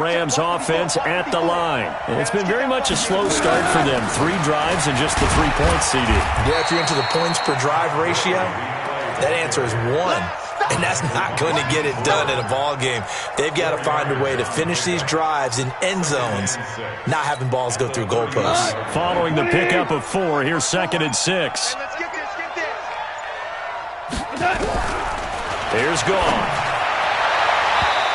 Rams offense at the line. And it's been very much a slow start for them. 3 drives and just the 3 points, CD. Yeah, if you're into the points per drive ratio, that answer is 1. And that's not going to get it done in a ball game. They've got to find a way to finish these drives in end zones, not having balls go through goalposts. Following the pickup of 4, here's 2nd and 6. Here's Gone.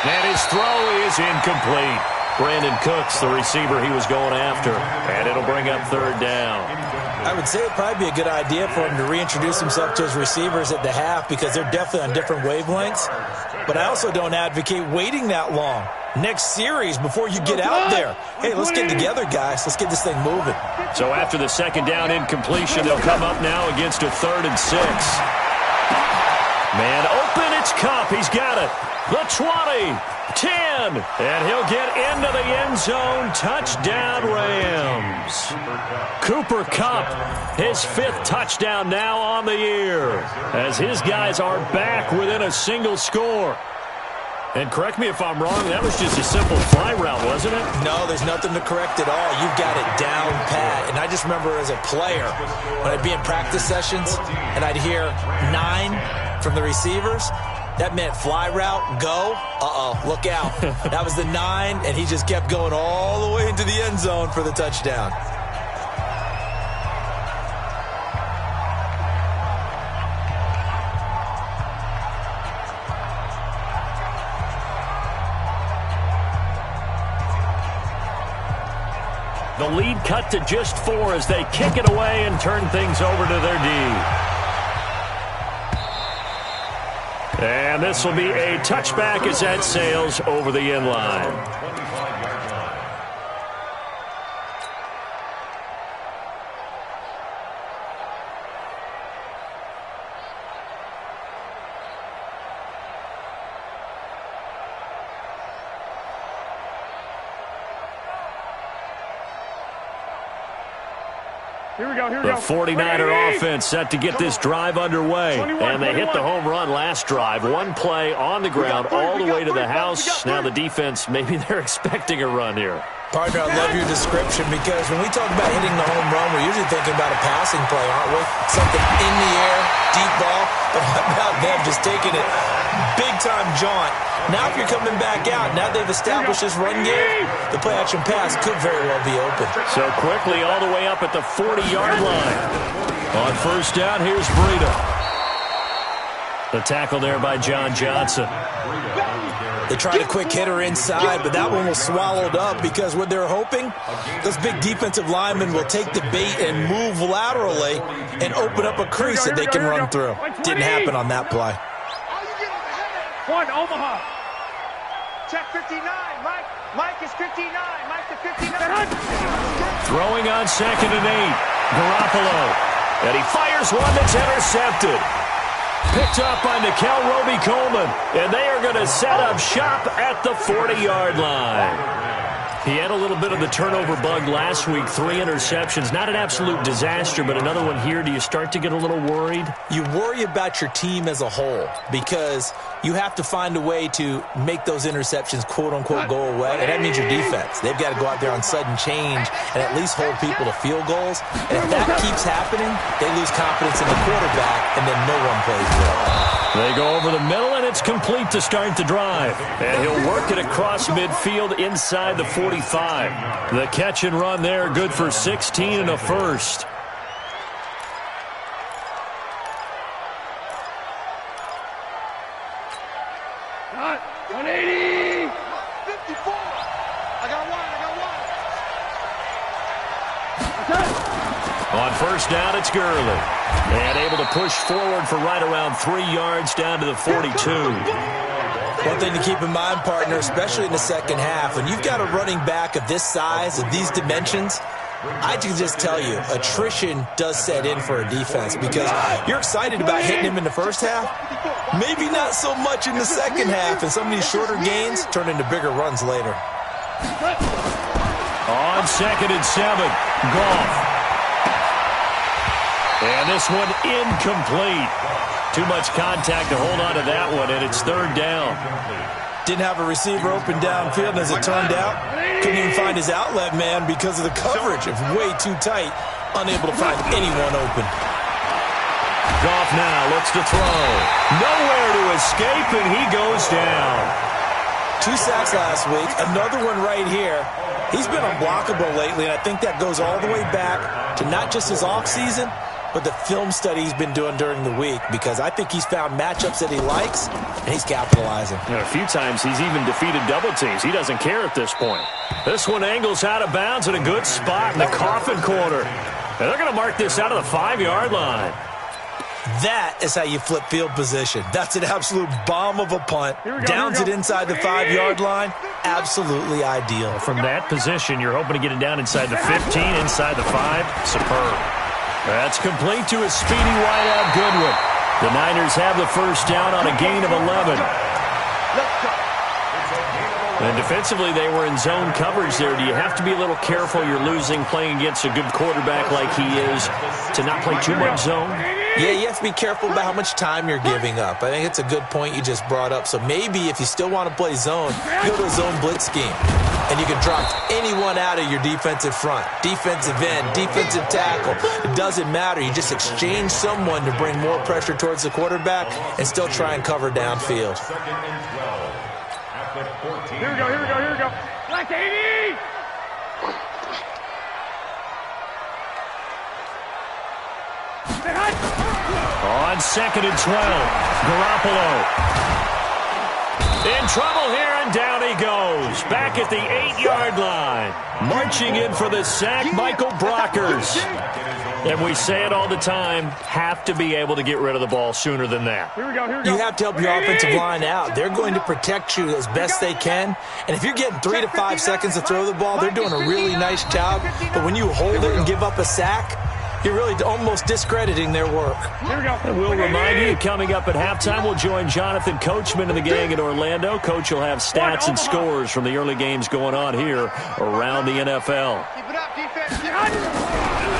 And his throw is incomplete. Brandon Cooks, the receiver he was going after. And it'll bring up 3rd down. I would say it'd probably be a good idea for him to reintroduce himself to his receivers at the half because they're definitely on different wavelengths. But I also don't advocate waiting that long. Next series before you get out there. Hey, let's get together, guys. Let's get this thing moving. So after the 2nd down incompletion, they'll come up now against a 3rd and 6. Man open, it's Kupp. He's got it. The 20, 10, and he'll get into the end zone. Touchdown, Rams. Cooper Kupp, his 5th touchdown now on the year, as his guys are back within a single score. And correct me if I'm wrong, that was just a simple fly route, wasn't it? No, there's nothing to correct at all. You've got it down pat. And I just remember as a player, when I'd be in practice sessions and I'd hear 9 from the receivers, that meant fly route, go, look out. That was the 9, and he just kept going all the way into the end zone for the touchdown. The lead cut to just 4 as they kick it away and turn things over to their D. And this will be a touchback as that sails over the end line. The 49er offense set to get this drive underway. And they hit the home run last drive. 1 play on the ground all the way to the house. Now the defense, maybe they're expecting a run here. Partner, I love your description because when we talk about hitting the home run, we're usually thinking about a passing play, aren't we? Something in the air, deep ball. But how about them just taking it big-time jaunt? Now if you're coming back out, now they've established this run game, the play-action pass could very well be open. So quickly all the way up at the 40-yard line. On 1st down, here's Breida. The tackle there by John Johnson. They tried a quick hitter inside, but that one was swallowed up because what they're hoping, those big defensive linemen will take the bait and move laterally and open up a crease that they can run through. Didn't happen on that play. 1, Omaha. Check 59. Mike is 59. Mike to 59. Throwing on 2nd and 8. Garoppolo. And he fires one that's intercepted. Picked up by Nickel Roby-Coleman. And they are going to set up shop at the 40-yard line. He had a little bit of the turnover bug last week. 3 interceptions. Not an absolute disaster, but another one here. Do you start to get a little worried? You worry about your team as a whole because you have to find a way to make those interceptions, quote-unquote, go away. And that means your defense. They've got to go out there on sudden change and at least hold people to field goals. And if that keeps happening, they lose confidence in the quarterback, and then no one plays well. They go over the middle, and it's complete to start the drive. And he'll work it across midfield inside the 45. The catch and run there, good for 16 and a first. Got 180. 54. I got one. On 1st down, it's Gurley. And able to push forward for right around 3 yards down to the 42. One thing to keep in mind, partner, especially in the second half, when you've got a running back of this size, of these dimensions, I can just tell you, attrition does set in for a defense because you're excited about hitting him in the first half. Maybe not so much in the second half, and some of these shorter gains turn into bigger runs later. On 2nd and 7, Goff. And this one incomplete. Too much contact to hold on to that one, and it's 3rd down. Didn't have a receiver open downfield, and as it turned out, couldn't even find his outlet man because of the coverage. It was way too tight, unable to find anyone open. Goff now looks to throw. Nowhere to escape, and he goes down. 2 sacks last week, another one right here. He's been unblockable lately, and I think that goes all the way back to not just his offseason, but the film study he's been doing during the week, because I think he's found matchups that he likes, and he's capitalizing. And a few times he's even defeated double teams. He doesn't care at this point. This one angles out of bounds in a good spot in the coffin corner. And they're going to mark this out of the 5-yard line. That is how you flip field position. That's an absolute bomb of a punt. Downs it inside the 5-yard line. Absolutely ideal. From that position, you're hoping to get it down inside the 15, inside the 5. Superb. That's complete to a speedy wideout Goodwin. The Niners have the first down on a gain of 11. And defensively, they were in zone coverage there. Do you have to be a little careful? You're losing playing against a good quarterback like he is to not play too much zone? Yeah, you have to be careful about how much time you're giving up. I think it's a good point you just brought up. So maybe if you still want to play zone, go to a zone blitz scheme. And you can drop anyone out of your defensive front. Defensive end, defensive tackle. It doesn't matter. You just exchange someone to bring more pressure towards the quarterback and still try and cover downfield. Here we go, here we go, here we go. Like 80! On 2nd and 12, Garoppolo. In trouble here, and down he goes. Back at the 8-yard line. Marching in for the sack, Michael Brockers. And we say it all the time, have to be able to get rid of the ball sooner than that. Here we go, here we go. You have to help your offensive line out. They're going to protect you as best they can. And if you're getting 3 to 5 seconds to throw the ball, they're doing a really nice job. But when you hold it and give up a sack, you're really almost discrediting their work. Here we go. And we'll remind you, coming up at halftime, we'll join Jonathan Coachman and the gang in Orlando. Coach will have stats and scores from the early games going on here around the NFL. Keep it up, defense.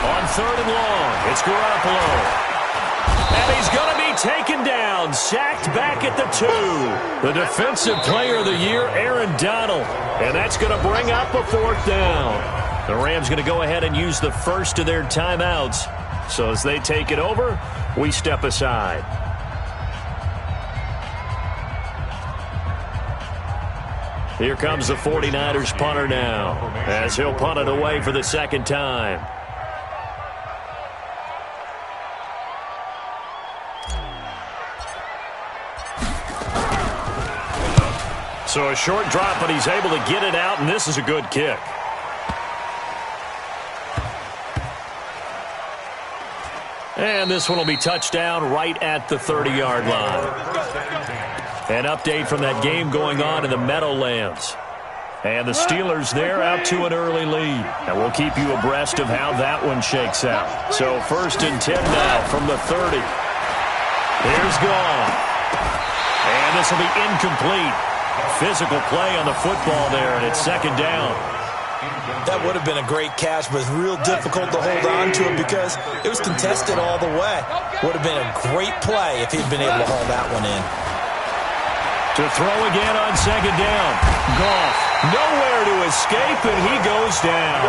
On 3rd and long, it's Garoppolo. And he's going to be taken down, sacked back at the 2. The Defensive Player of the Year, Aaron Donald. And that's going to bring up a 4th down. The Rams going to go ahead and use the first of their timeouts. So as they take it over, we step aside. Here comes the 49ers punter now, as he'll punt it away for the 2nd time. So a short drop, but he's able to get it out, and this is a good kick. And this one will be touchdown right at the 30-yard line. An update from that game going on in the Meadowlands. And the Steelers there out to an early lead. And we'll keep you abreast of how that one shakes out. So 1st and 10 now from the 30. Here's Goff. And this will be incomplete. Physical play on the football there, and it's 2nd down. That would have been a great catch, but it's real difficult to hold on to it because it was contested all the way. Would have been a great play if he'd been able to haul that one in. To throw again on 2nd down. Goff, nowhere to escape, and he goes down.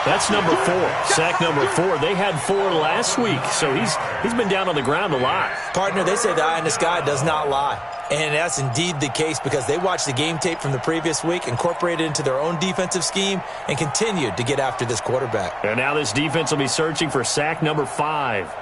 That's number 4, sack number 4. They had 4 last week, so he's been down on the ground a lot. Partner, they say the eye in the sky does not lie. And that's indeed the case because they watched the game tape from the previous week, incorporated it into their own defensive scheme, and continued to get after this quarterback. And now this defense will be searching for sack number 5.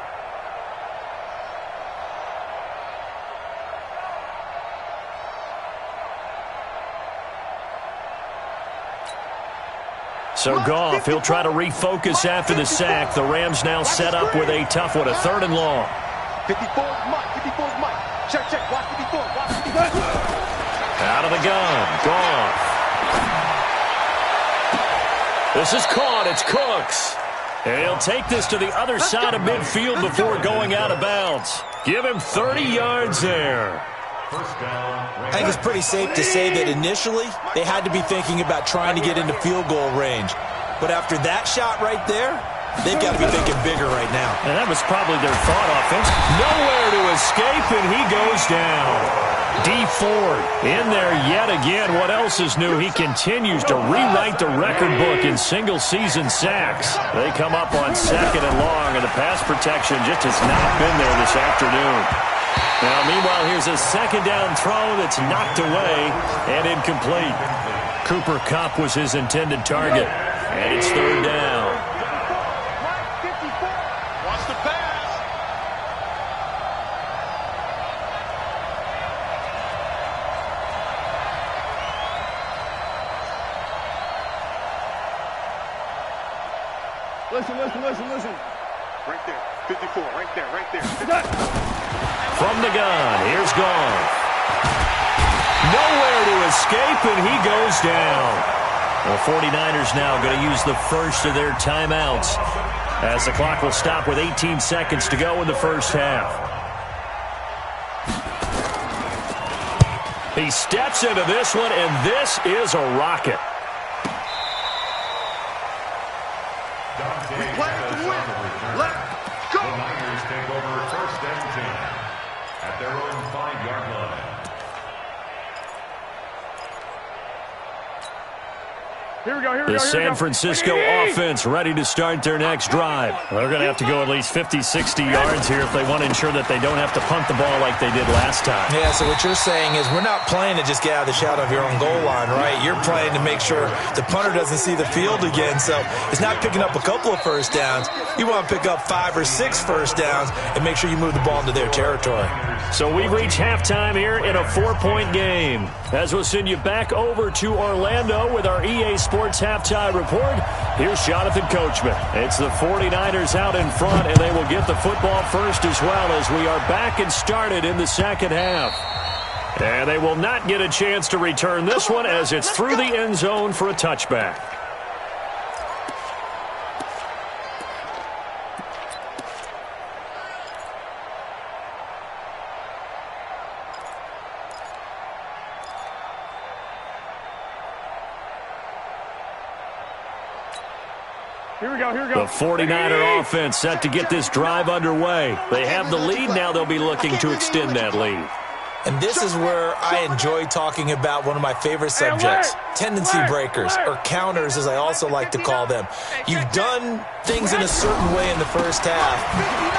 So Goff, he'll try to refocus after the sack. The Rams now set up with a tough one, a 3rd and long. 54 Mike, 54 Mike. Check, watch 54, watch 54. Out of the gun, Goff. This is caught, it's Cooks. And he'll take this to the other side of midfield before going out of bounds. Give him 30 yards there. I think it's pretty safe to say that initially they had to be thinking about trying to get into field goal range. But after that shot right there, they've got to be thinking bigger right now. And that was probably their thought offense. Nowhere to escape, and he goes down. D Ford in there yet again. What else is new? He continues to rewrite the record book in single-season sacks. They come up on 2nd and long, and the pass protection just has not been there this afternoon. Now, meanwhile, here's a 2nd down throw that's knocked away and incomplete. Cooper Kupp was his intended target, and it's 3rd down. Wants to pass. Listen. Right there. 54, right there. From the gun, here's Goff. Nowhere to escape, and he goes down. The 49ers now going to use the first of their timeouts as the clock will stop with 18 seconds to go in the first half. He steps into this one, and this is a rocket. Let's go. The Niners take over 1st and 10 at their own 5-yard line. The San Francisco offense ready to start their next drive. They're going to have to go at least 50, 60 yards here if they want to ensure that they don't have to punt the ball like they did last time. Yeah, so what you're saying is we're not playing to just get out of the shadow of your own goal line, right? You're playing to make sure the punter doesn't see the field again. So it's not picking up a couple of first downs. You want to pick up 5 or 6 first downs and make sure you move the ball into their territory. So we've reached halftime here in a 4-point game. As we'll send you back over to Orlando with our EA Sports Halftime Report, here's Jonathan Coachman. It's the 49ers out in front, and they will get the football first as well as we are back and started in the second half. And they will not get a chance to return this one as it's through the end zone for a touchback. Here we go. The 49er offense set to get this drive underway. They have the lead. Now they'll be looking to extend that lead. And this is where I enjoy talking about one of my favorite subjects, tendency breakers, or counters as I also like to call them. You've done things in a certain way in the first half,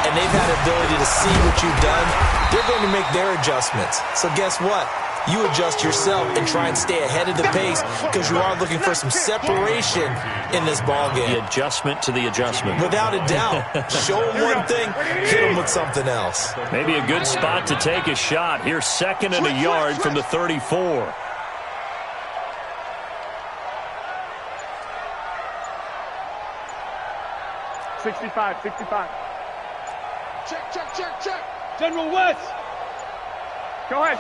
and they've had the ability to see what you've done. They're going to make their adjustments. So guess what? You adjust yourself and try and stay ahead of the pace because you are looking for some separation in this ball game. The adjustment to the adjustment. Without a doubt. Show them one thing, hit them with something else. Maybe a good spot to take a shot. Here's 2nd and a yard from the 34. Sixty-five. Check. General West. Go ahead.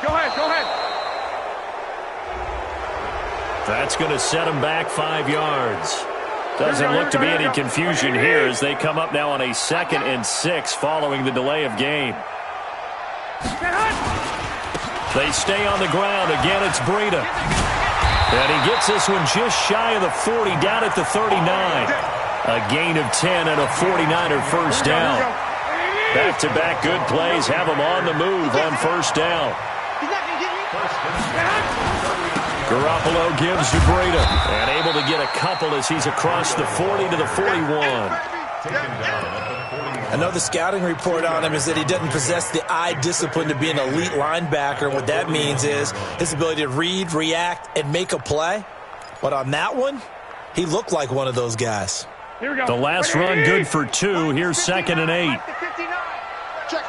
That's going to set them back 5 yards. Doesn't look to be any confusion here as they come up now on a 2nd and 6 following the delay of game. They stay on the ground. Again, it's Breida. And he gets this one just shy of the 40, down at the 39. A gain of 10 and a 49er first down. Back-to-back good plays have them on the move on first down. Garoppolo gives to Breida, and able to get a couple as he's across the 40 to the 41. Another scouting report on him is that he doesn't possess the eye discipline to be an elite linebacker. What that means is his ability to read, react, and make a play. But on that one, he looked like one of those guys. Here we go. The last run good for 2. Here's 2nd and 8. Check.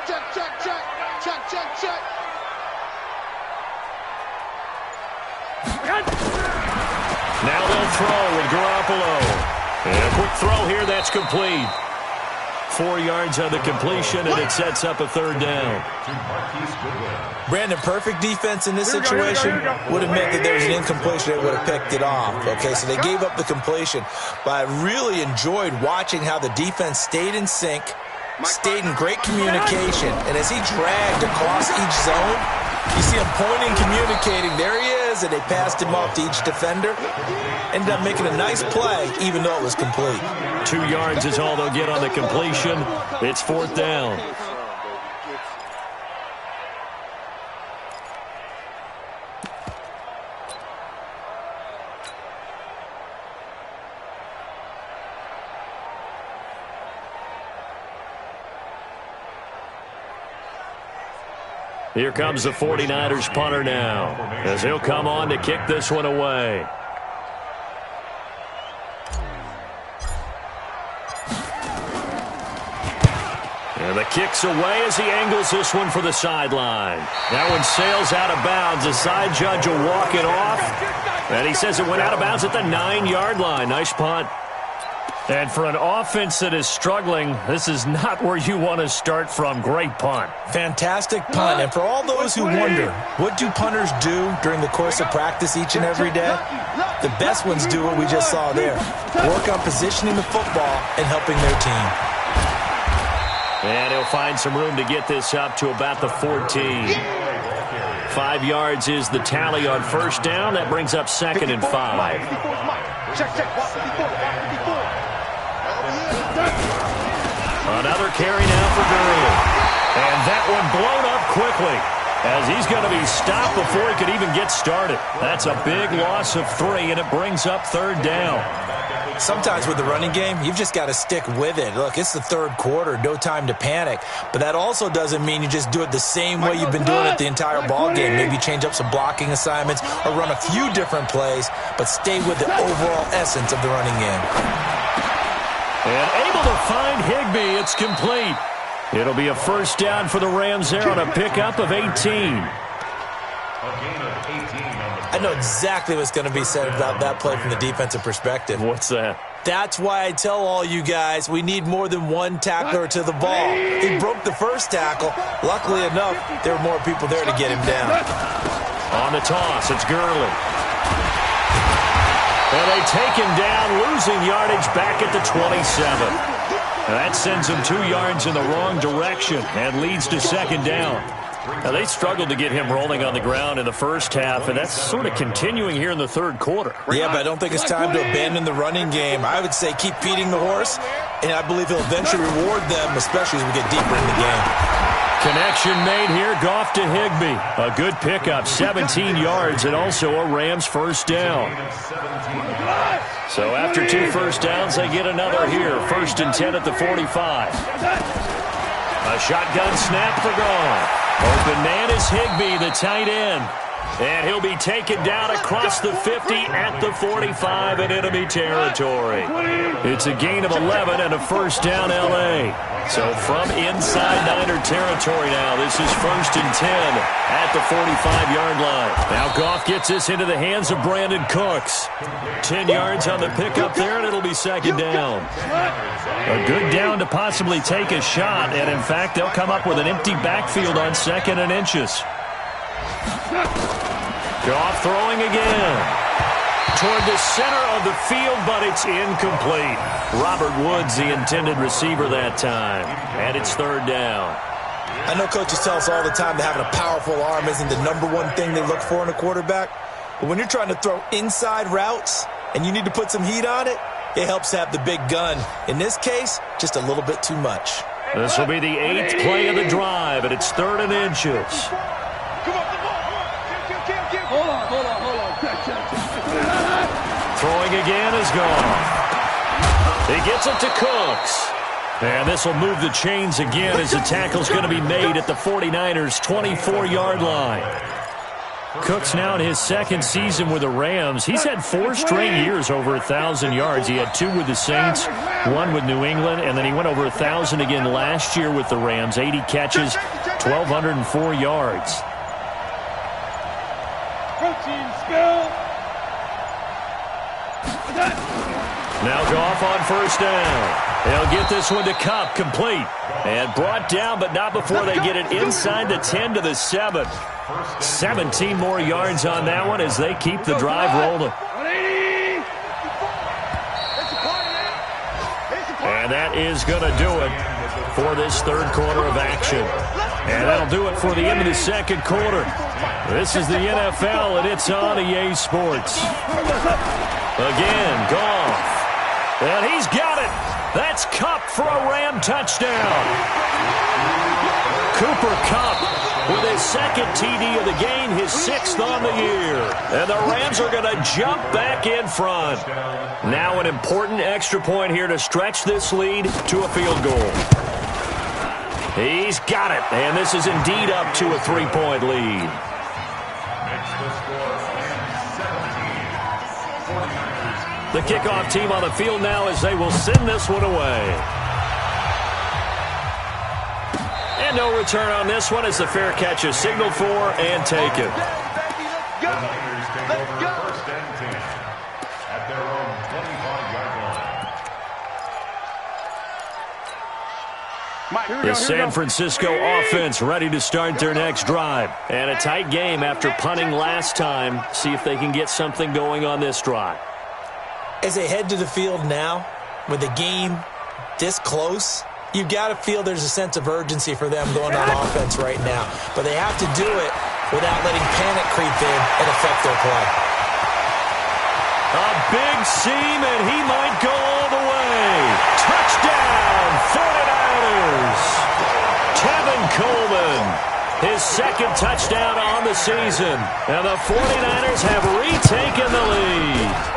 Now they'll throw with Garoppolo. And a quick throw here, that's complete. 4 yards on the completion, and it sets up a 3rd down. Brandon, perfect defense in this situation would have meant that there was an incompletion that would have picked it off. Okay, so they gave up the completion. But I really enjoyed watching how the defense stayed in sync, stayed in great communication, and as he dragged across each zone, you see him pointing, communicating. There he is, and they passed him off to each defender. Ended up making a nice play, even though it was complete. 2 yards is all they'll get on the completion. It's 4th down. Here comes the 49ers punter now, as he'll come on to kick this one away. And the kick's away as he angles this one for the sideline. That one sails out of bounds. The side judge will walk it off. And he says it went out of bounds at the 9-yard line. Nice punt. And for an offense that is struggling, this is not where you want to start from. Great punt. Fantastic punt. And for all those who wonder, what do punters do during the course of practice each and every day? The best ones do what we just saw there. Work on positioning the football and helping their team. And he'll find some room to get this up to about the 14. 5 yards is the tally on first down. That brings up 2nd and 5. Another carry now for Gurley. And that one blown up quickly, as he's going to be stopped before he could even get started. That's a big loss of 3, and it brings up 3rd down. Sometimes with the running game, you've just got to stick with it. Look, it's the 3rd quarter, no time to panic. But that also doesn't mean you just do it the same way you've been doing it the entire ball game. Maybe change up some blocking assignments or run a few different plays, but stay with the overall essence of the running game. And able to find Higbee. It's complete. It'll be a first down for the Rams there on a pickup of 18. I know exactly what's going to be said about that play from the defensive perspective. What's that? That's why I tell all you guys we need more than one tackler to the ball. He broke the first tackle. Luckily enough, there were more people there to get him down. On the toss, it's Gurley. And they take him down, losing yardage back at the 27. And that sends him 2 yards in the wrong direction and leads to 2nd down. Now, they struggled to get him rolling on the ground in the first half, and that's sort of continuing here in the 3rd quarter. Yeah, but I don't think it's time to abandon the running game. I would say keep feeding the horse, and I believe he'll eventually reward them, especially as we get deeper in the game. Connection made here, Goff to Higbee. A good pickup, 17 yards, and also a Rams first down. So after 2 first downs, they get another here. 1st and 10 at the 45. A shotgun snap for Goff. Open man is Higbee, the tight end. And he'll be taken down across the 50 at the 45 in enemy territory. It's a gain of 11 and a first down L.A. So from inside Niner territory now, this is 1st and 10 at the 45-yard line. Now Goff gets this into the hands of Brandon Cooks. 10 yards on the pickup there, and it'll be 2nd down. A good down to possibly take a shot, and in fact, they'll come up with an empty backfield on 2nd and inches. Goff throwing again. Toward the center of the field, but it's incomplete. Robert Woods, the intended receiver that time. And it's 3rd down. I know coaches tell us all the time that having a powerful arm isn't the #1 thing they look for in a quarterback. But when you're trying to throw inside routes and you need to put some heat on it, it helps to have the big gun. In this case, just a little bit too much. This will be the 8th play of the drive, and it's 3rd and inches. Hold on. Throwing again is Goff. He gets it to Cooks. And this will move the chains again as the tackle's going to be made at the 49ers' 24-yard line. Cooks now in his 2nd season with the Rams. He's had 4 straight years over 1,000 yards. He had 2 with the Saints, 1 with New England, and then he went over 1,000 again last year with the Rams. 80 catches, 1,204 yards. Now Goff on first down. They'll get this one to Kupp, complete. And brought down, but not before they get it inside the 10 to the 7. 17 more yards on that one as they keep the drive rolling. And that is going to do it for this 3rd quarter of action. And that'll do it for the end of the 2nd quarter. This is the NFL, and it's on EA Sports. Again, Goff. And he's got it. That's Kupp for a Ram touchdown. Cooper Kupp with his 2nd TD of the game, his 6th on the year. And the Rams are going to jump back in front. Now an important extra point here to stretch this lead to a field goal. He's got it, and this is indeed up to a 3-point lead. Makes the score 17. The kickoff team on the field now as they will send this one away. And no return on this one as the fair catch is signaled for and taken. The Niners take over first and 10 at their own 25-yard line. The San Francisco offense ready to start their next drive. And a tight game after punting last time. See if they can get something going on this drive. As they head to the field now, with the game this close, you've got to feel there's a sense of urgency for them going on offense right now. But they have to do it without letting panic creep in and affect their play. A big seam, and he might go all the way. Touchdown, 49ers. Kevin Coleman, his second touchdown on the season. And the 49ers have retaken the lead.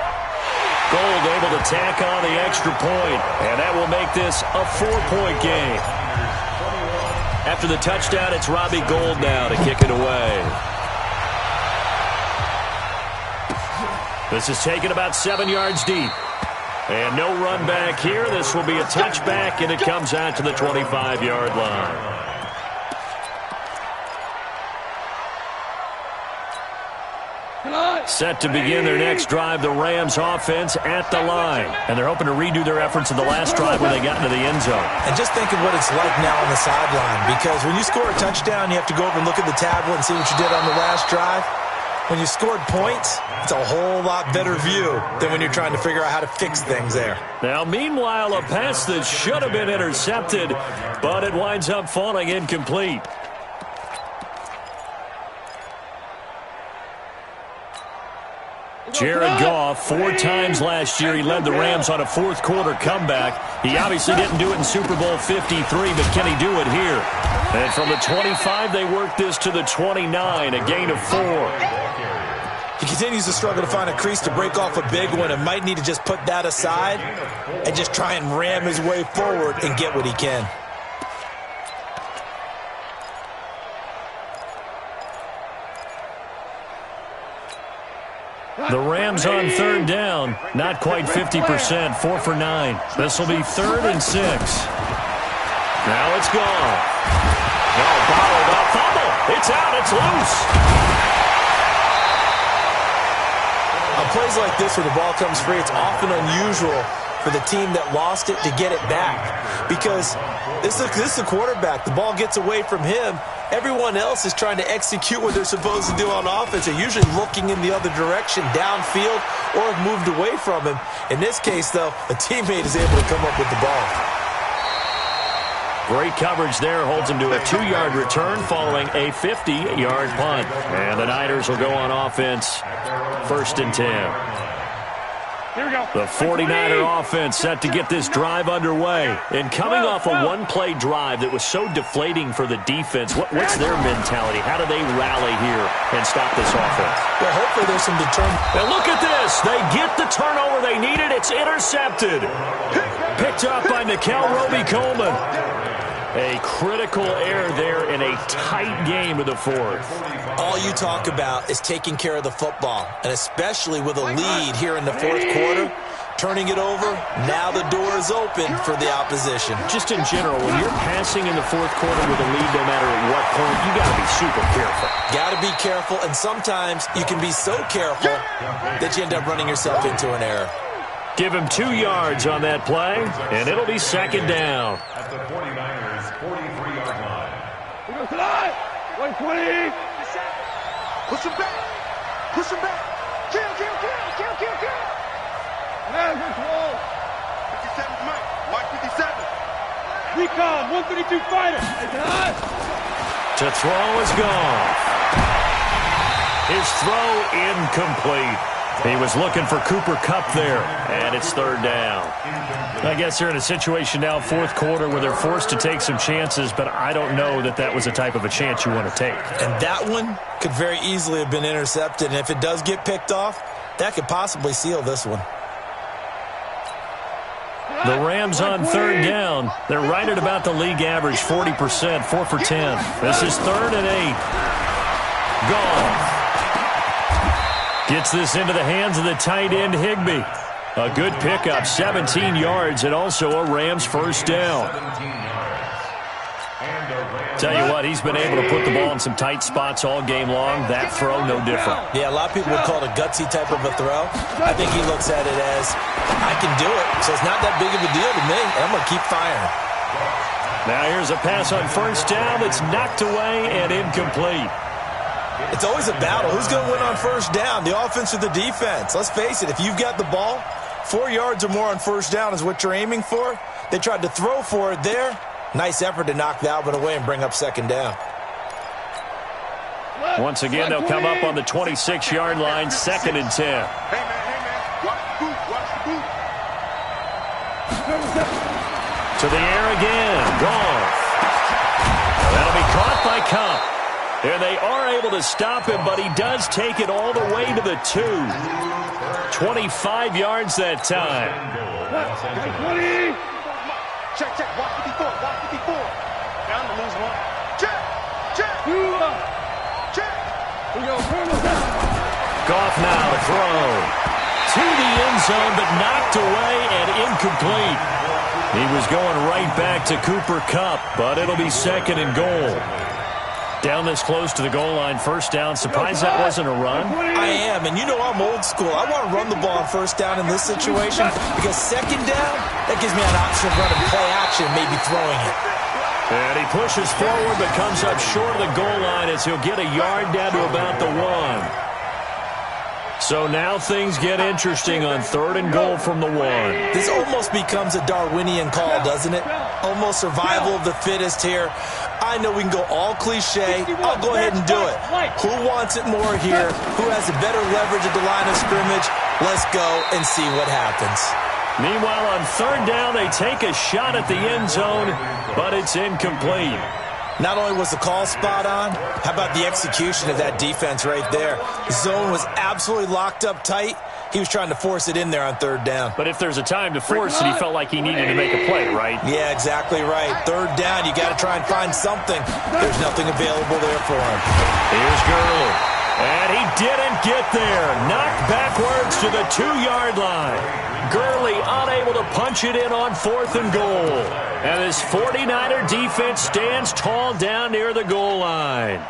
Gold able to tack on the extra point, and that will make this a 4-point game. After the touchdown, it's Robbie Gould now to kick it away. This is taken about 7 yards deep. And no run back here. This will be a touchback, and it comes out to the 25-yard line. Set to begin their next drive, the Rams offense at the line. And they're hoping to redo their efforts in the last drive when they got into the end zone. And just think of what it's like now on the sideline, because when you score a touchdown, you have to go over and look at the tablet and see what you did on the last drive. When you scored points, it's a whole lot better view than when you're trying to figure out how to fix things there. Now, meanwhile, a pass that should have been intercepted, but it winds up falling incomplete. Jared Goff, 4 times last year, he led the Rams on a fourth-quarter comeback. He obviously didn't do it in Super Bowl 53, but can he do it here? And from the 25, they work this to the 29, a gain of 4. He continues to struggle to find a crease to break off a big one and might need to just put that aside and just try and ram his way forward and get what he can. The Rams on third down, not quite 50%, 4 for 9. This will be 3rd and 6. Now it's gone. No, bottled up, fumble. It's out, it's loose. On plays like this where the ball comes free, it's often unusual for the team that lost it to get it back, because this is the quarterback. The ball gets away from him. Everyone else is trying to execute what they're supposed to do on offense. They're usually looking in the other direction, downfield, or have moved away from him. In this case, though, a teammate is able to come up with the ball. Great coverage there, holds him to a 2-yard return following a 50-yard punt. And the Niners will go on offense, 1st and 10. Here we go. The 49er offense set to get this drive underway. And coming off a one-play drive that was so deflating for the defense, what's their mentality? How do they rally here and stop this offense? Well, hopefully there's some determination. Now look at this. They get the turnover they needed. It's intercepted. Picked up by Roby-Coleman. A critical error there in a tight game to the 4th. All you talk about is taking care of the football, and especially with a lead here in the 4th quarter, turning it over, now the door is open for the opposition. Just in general, when you're passing in the 4th quarter with a lead, no matter at what point, you got to be super careful. Got to be careful, and sometimes you can be so careful that you end up running yourself into an error. Give him 2 yards on that play, and it'll be 2nd down. At the 49ers' 43-yard line. Here goes tonight. 120. Push him back. Push him back. Kill. Now control. 57's Mike. Mike 57. Recon, 132 fighter. To throw is gone. His throw incomplete. He was looking for Cooper Kupp there, and it's 3rd down. I guess they're in a situation now, 4th quarter, where they're forced to take some chances, but I don't know that was a type of a chance you want to take. And that one could very easily have been intercepted, and if it does get picked off, that could possibly seal this one. The Rams on third down. They're right at about the league average, 40%, 4 for 10. This is 3rd and 8. Goff gets this into the hands of the tight end, Higbee. A good pickup, 17 yards, and also a Rams first down. Tell you what, he's been able to put the ball in some tight spots all game long. That throw, no different. Yeah, a lot of people would call it a gutsy type of a throw. I think he looks at it as, I can do it, so it's not that big of a deal to me, and I'm going to keep firing. Now here's a pass on first down that's knocked away and incomplete. It's always a battle. Who's going to win on first down, the offense or the defense? Let's face it, if you've got the ball, 4 yards or more on first down is what you're aiming for. They tried to throw for it there. Nice effort to knock that one away and bring up second down. Once again, they'll come up on the 26-yard line, 2nd and 10. Hey, man, watch the boot, watch the boot. To the air again, Goff. That'll be caught by Cup. And they are able to stop him, but he does take it all the way to the 2. 25 yards that time. 20. Check, watch 54, watch 54. Down to lose one. Check. Goff now to throw. To the end zone, but knocked away and incomplete. He was going right back to Cooper Kupp, but it'll be 2nd and goal. Down this close to the goal line, first down. Surprised that wasn't a run? I am, and you know I'm old school. I want to run the ball on first down in this situation because second down, that gives me an option of running play action, maybe throwing it. And he pushes forward but comes up short of the goal line as he'll get a yard down to about the 1. So now things get interesting on 3rd and goal from the 1. This almost becomes a Darwinian call, doesn't it? Almost survival of the fittest here. I know we can go all cliche. I'll go ahead and do it. Who wants it more here? Who has a better leverage at the line of scrimmage? Let's go and see what happens. Meanwhile, on 3rd down, they take a shot at the end zone, but it's incomplete. Not only was the call spot on, how about the execution of that defense right there? The zone was absolutely locked up tight. He was trying to force it in there on 3rd down. But if there's a time to force it, he felt like he needed to make a play, right? Yeah, exactly right. 3rd down, you got to try and find something. There's nothing available there for him. Here's Gurley. And he didn't get there. Knocked backwards to the 2-yard line. Gurley unable to punch it in on 4th and goal. And this 49er defense stands tall down near the goal line.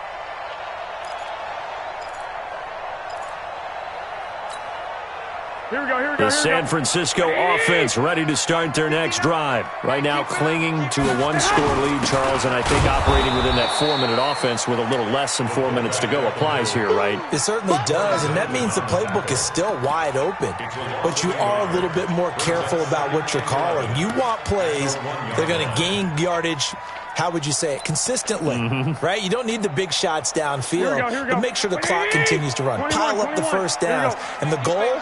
Here we go. The San Francisco offense ready to start their next drive. Right now clinging to a 1-score lead, Charles, and I think operating within that 4-minute offense with a little less than 4 minutes to go applies here, right? It certainly does, and that means the playbook is still wide open. But you are a little bit more careful about what you're calling. You want plays that are going to gain yardage, how would you say it, consistently, right? You don't need the big shots downfield, but make sure the clock continues to run. Pile up the first downs, and the goal,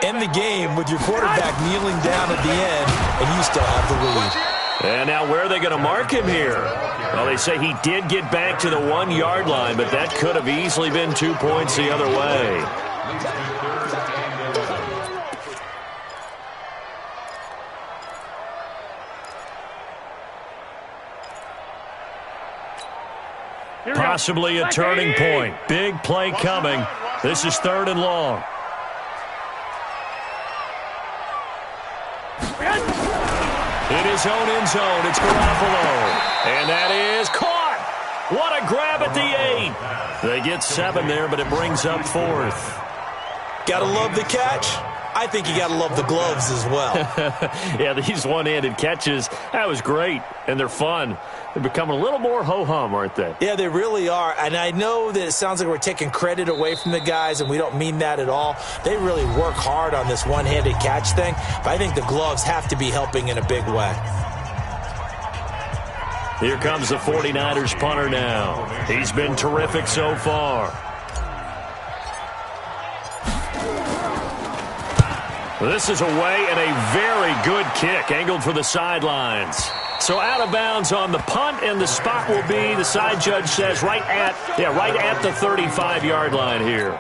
end the game with your quarterback kneeling down at the end, and you still have the lead. And now where are they going to mark him here? Well, they say he did get back to the 1-yard line, but that could have easily been 2 points the other way. Possibly a turning point. Big play coming. This is 3rd and long. In his own end zone, it's Garoppolo. And that is caught. What a grab at the 8. They get 7 there, but it brings up 4th. Gotta love the catch. I think you gotta love the gloves as well. Yeah, these one-handed catches, that was great. And they're fun. They're becoming a little more ho-hum, aren't they? Yeah, they really are. And I know that it sounds like we're taking credit away from the guys, and we don't mean that at all. They really work hard on this one-handed catch thing. But I think the gloves have to be helping in a big way. Here comes the 49ers punter now. He's been terrific so far. This is away and a very good kick, angled for the sidelines. So out of bounds on the punt, and the spot will be, the side judge says, right at the 35-yard line here.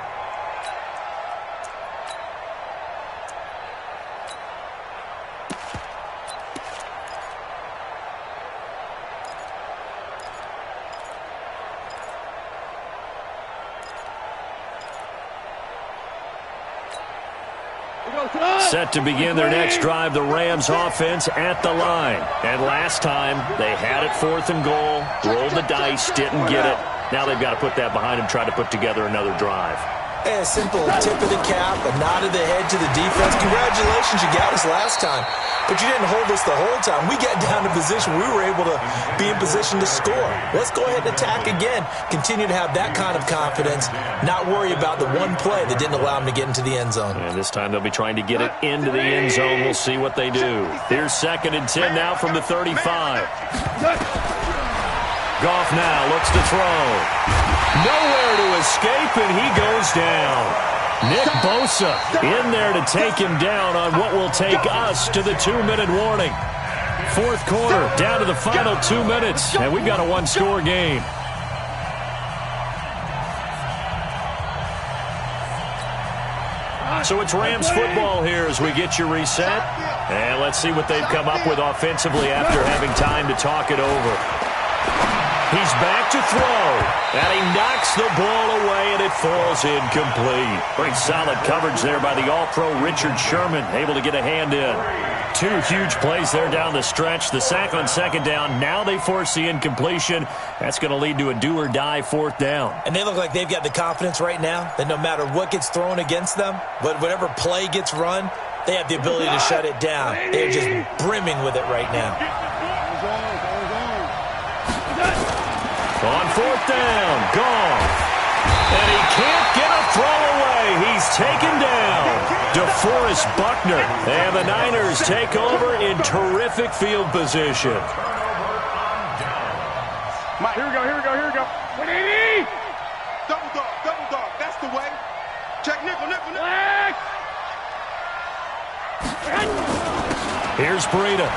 Set to begin their next drive, the Rams offense at the line. And last time, they had it 4th and goal, rolled the dice, didn't get it. Now they've got to put that behind them, try to put together another drive. A simple tip of the cap, a nod of the head to the defense. Congratulations, you got us last time. But you didn't hold us the whole time. We got down to position. We were able to be in position to score. Let's go ahead and attack again. Continue to have that kind of confidence. Not worry about the one play that didn't allow them to get into the end zone. And this time they'll be trying to get it into the end zone. We'll see what they do. Here's 2nd and 10 now from the 35. Goff now looks to throw. Nowhere to escape, and he goes down. Nick Bosa in there to take him down on what will take us to the 2-minute warning. 4th quarter, down to the final 2 minutes, and we've got a one-score game. So it's Rams football here as we get you reset. And let's see what they've come up with offensively after having time to talk it over. He's back to throw, and he knocks the ball away, and it falls incomplete. Pretty solid coverage there by the All-Pro Richard Sherman, able to get a hand in. 2 huge plays there down the stretch. The sack on 2nd down. Now they force the incompletion. That's going to lead to a do-or-die 4th down. And they look like they've got the confidence right now that no matter what gets thrown against them, whatever play gets run, they have the ability to shut it down. They're just brimming with it right now. On 4th down, Goff. And he can't get a throw away. He's taken down. DeForest Buckner. And the Niners take over in terrific field position. Here we go. 180! Double dog. That's the way. Check nickel. Here's Breida.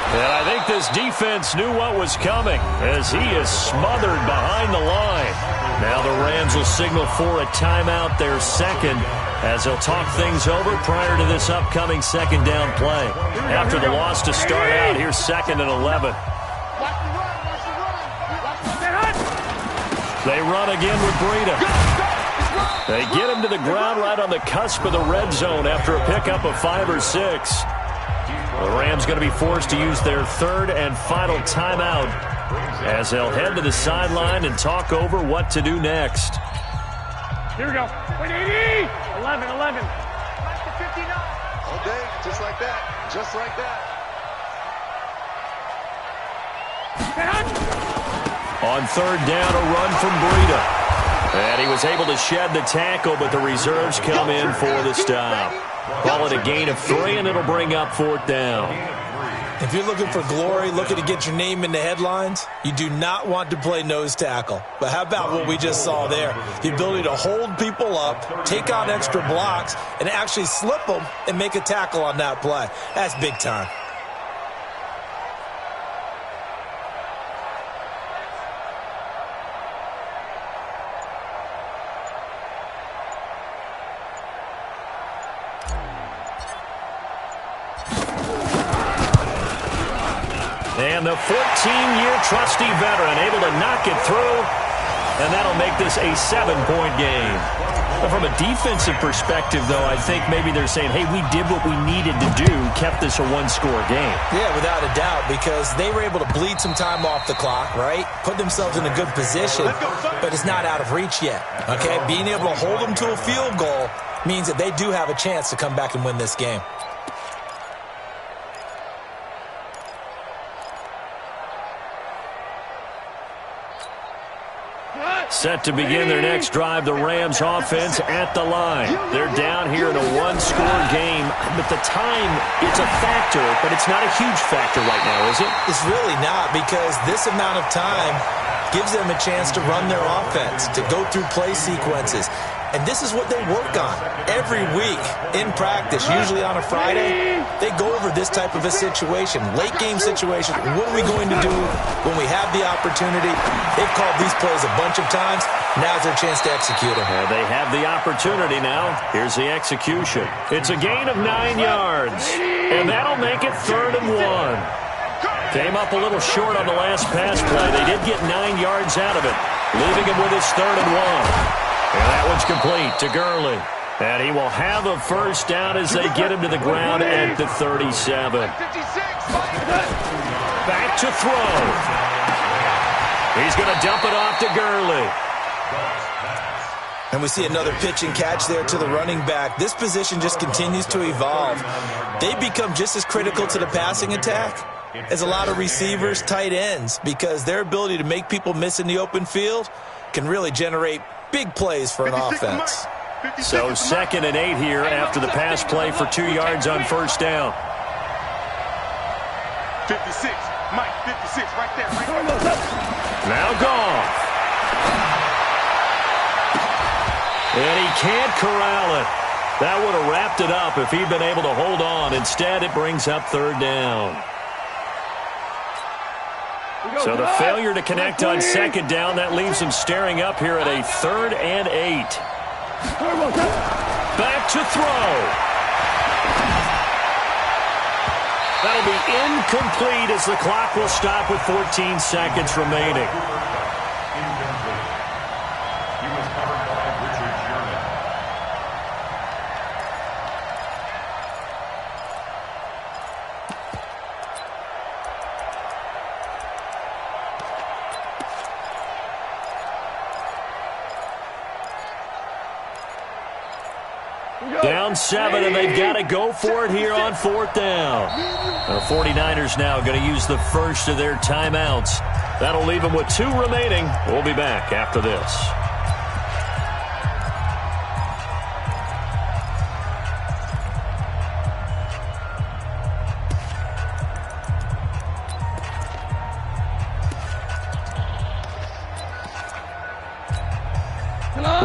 And I think this defense knew what was coming as he is smothered behind the line. Now the Rams will signal for a timeout, their 2nd, as they'll talk things over prior to this upcoming 2nd down play. After the loss to start out, here's 2nd and 11. They run again with Breida. They get him to the ground right on the cusp of the red zone after a pickup of 5 or 6. The Rams going to be forced to use their 3rd and final timeout as they'll head to the sideline and talk over what to do next. Here we go. 180! 11. All day, just like that. Just like that. On 3rd down, a run from Breida. And he was able to shed the tackle, but the reserves come in for the stop. Call it a gain of 3, and it'll bring up 4th down. If you're looking for glory, looking to get your name in the headlines, you do not want to play nose tackle. But how about what we just saw there? The ability to hold people up, take on extra blocks, and actually slip them and make a tackle on that play. That's big time. And the 14-year trusty veteran able to knock it through, and that'll make this a 7-point game. But from a defensive perspective, though, I think maybe they're saying, hey, we did what we needed to do, kept this a one-score game. Yeah, without a doubt, because they were able to bleed some time off the clock, right? Put themselves in a good position, but it's not out of reach yet, okay? Being able to hold them to a field goal means that they do have a chance to come back and win this game. Set to begin their next drive, the Rams offense at the line. They're down here in a one-score game, but the time, it's a factor, but it's not a huge factor right now, is it? It's really not, because this amount of time gives them a chance to run their offense, to go through play sequences. And this is what they work on every week in practice, usually on a Friday. They go over this type of a situation, late game situation. What are we going to do when we have the opportunity? They've called these plays a bunch of times. Now's their chance to execute them. They have the opportunity now. Here's the execution. It's a gain of 9 yards, and that'll make it 3rd and 1. Came up a little short on the last pass play. They did get 9 yards out of it, leaving him with his 3rd and 1. And that one's complete to Gurley. And he will have a first down as they get him to the ground at the 37. Back to throw. He's going to dump it off to Gurley. And we see another pitch and catch there to the running back. This position just continues to evolve. They become just as critical to the passing attack as a lot of receivers, tight ends, because their ability to make people miss in the open field can really generate big plays for an offense. So 2nd and 8 here after the pass play for 2 yards on first down. 56, Mike, 56, right there. Right there. Now Goff. And he can't corral it. That would have wrapped it up if he'd been able to hold on. Instead, it brings up 3rd down. So the failure to connect on 2nd down, that leaves him staring up here at a 3rd and 8. Back to throw. That'll be incomplete as the clock will stop with 14 seconds remaining. He was covered by Richard Sherman. Down 7, and they've got to go for it here on 4th down. The 49ers now going to use the first of their timeouts. That'll leave them with 2 remaining. We'll be back after this.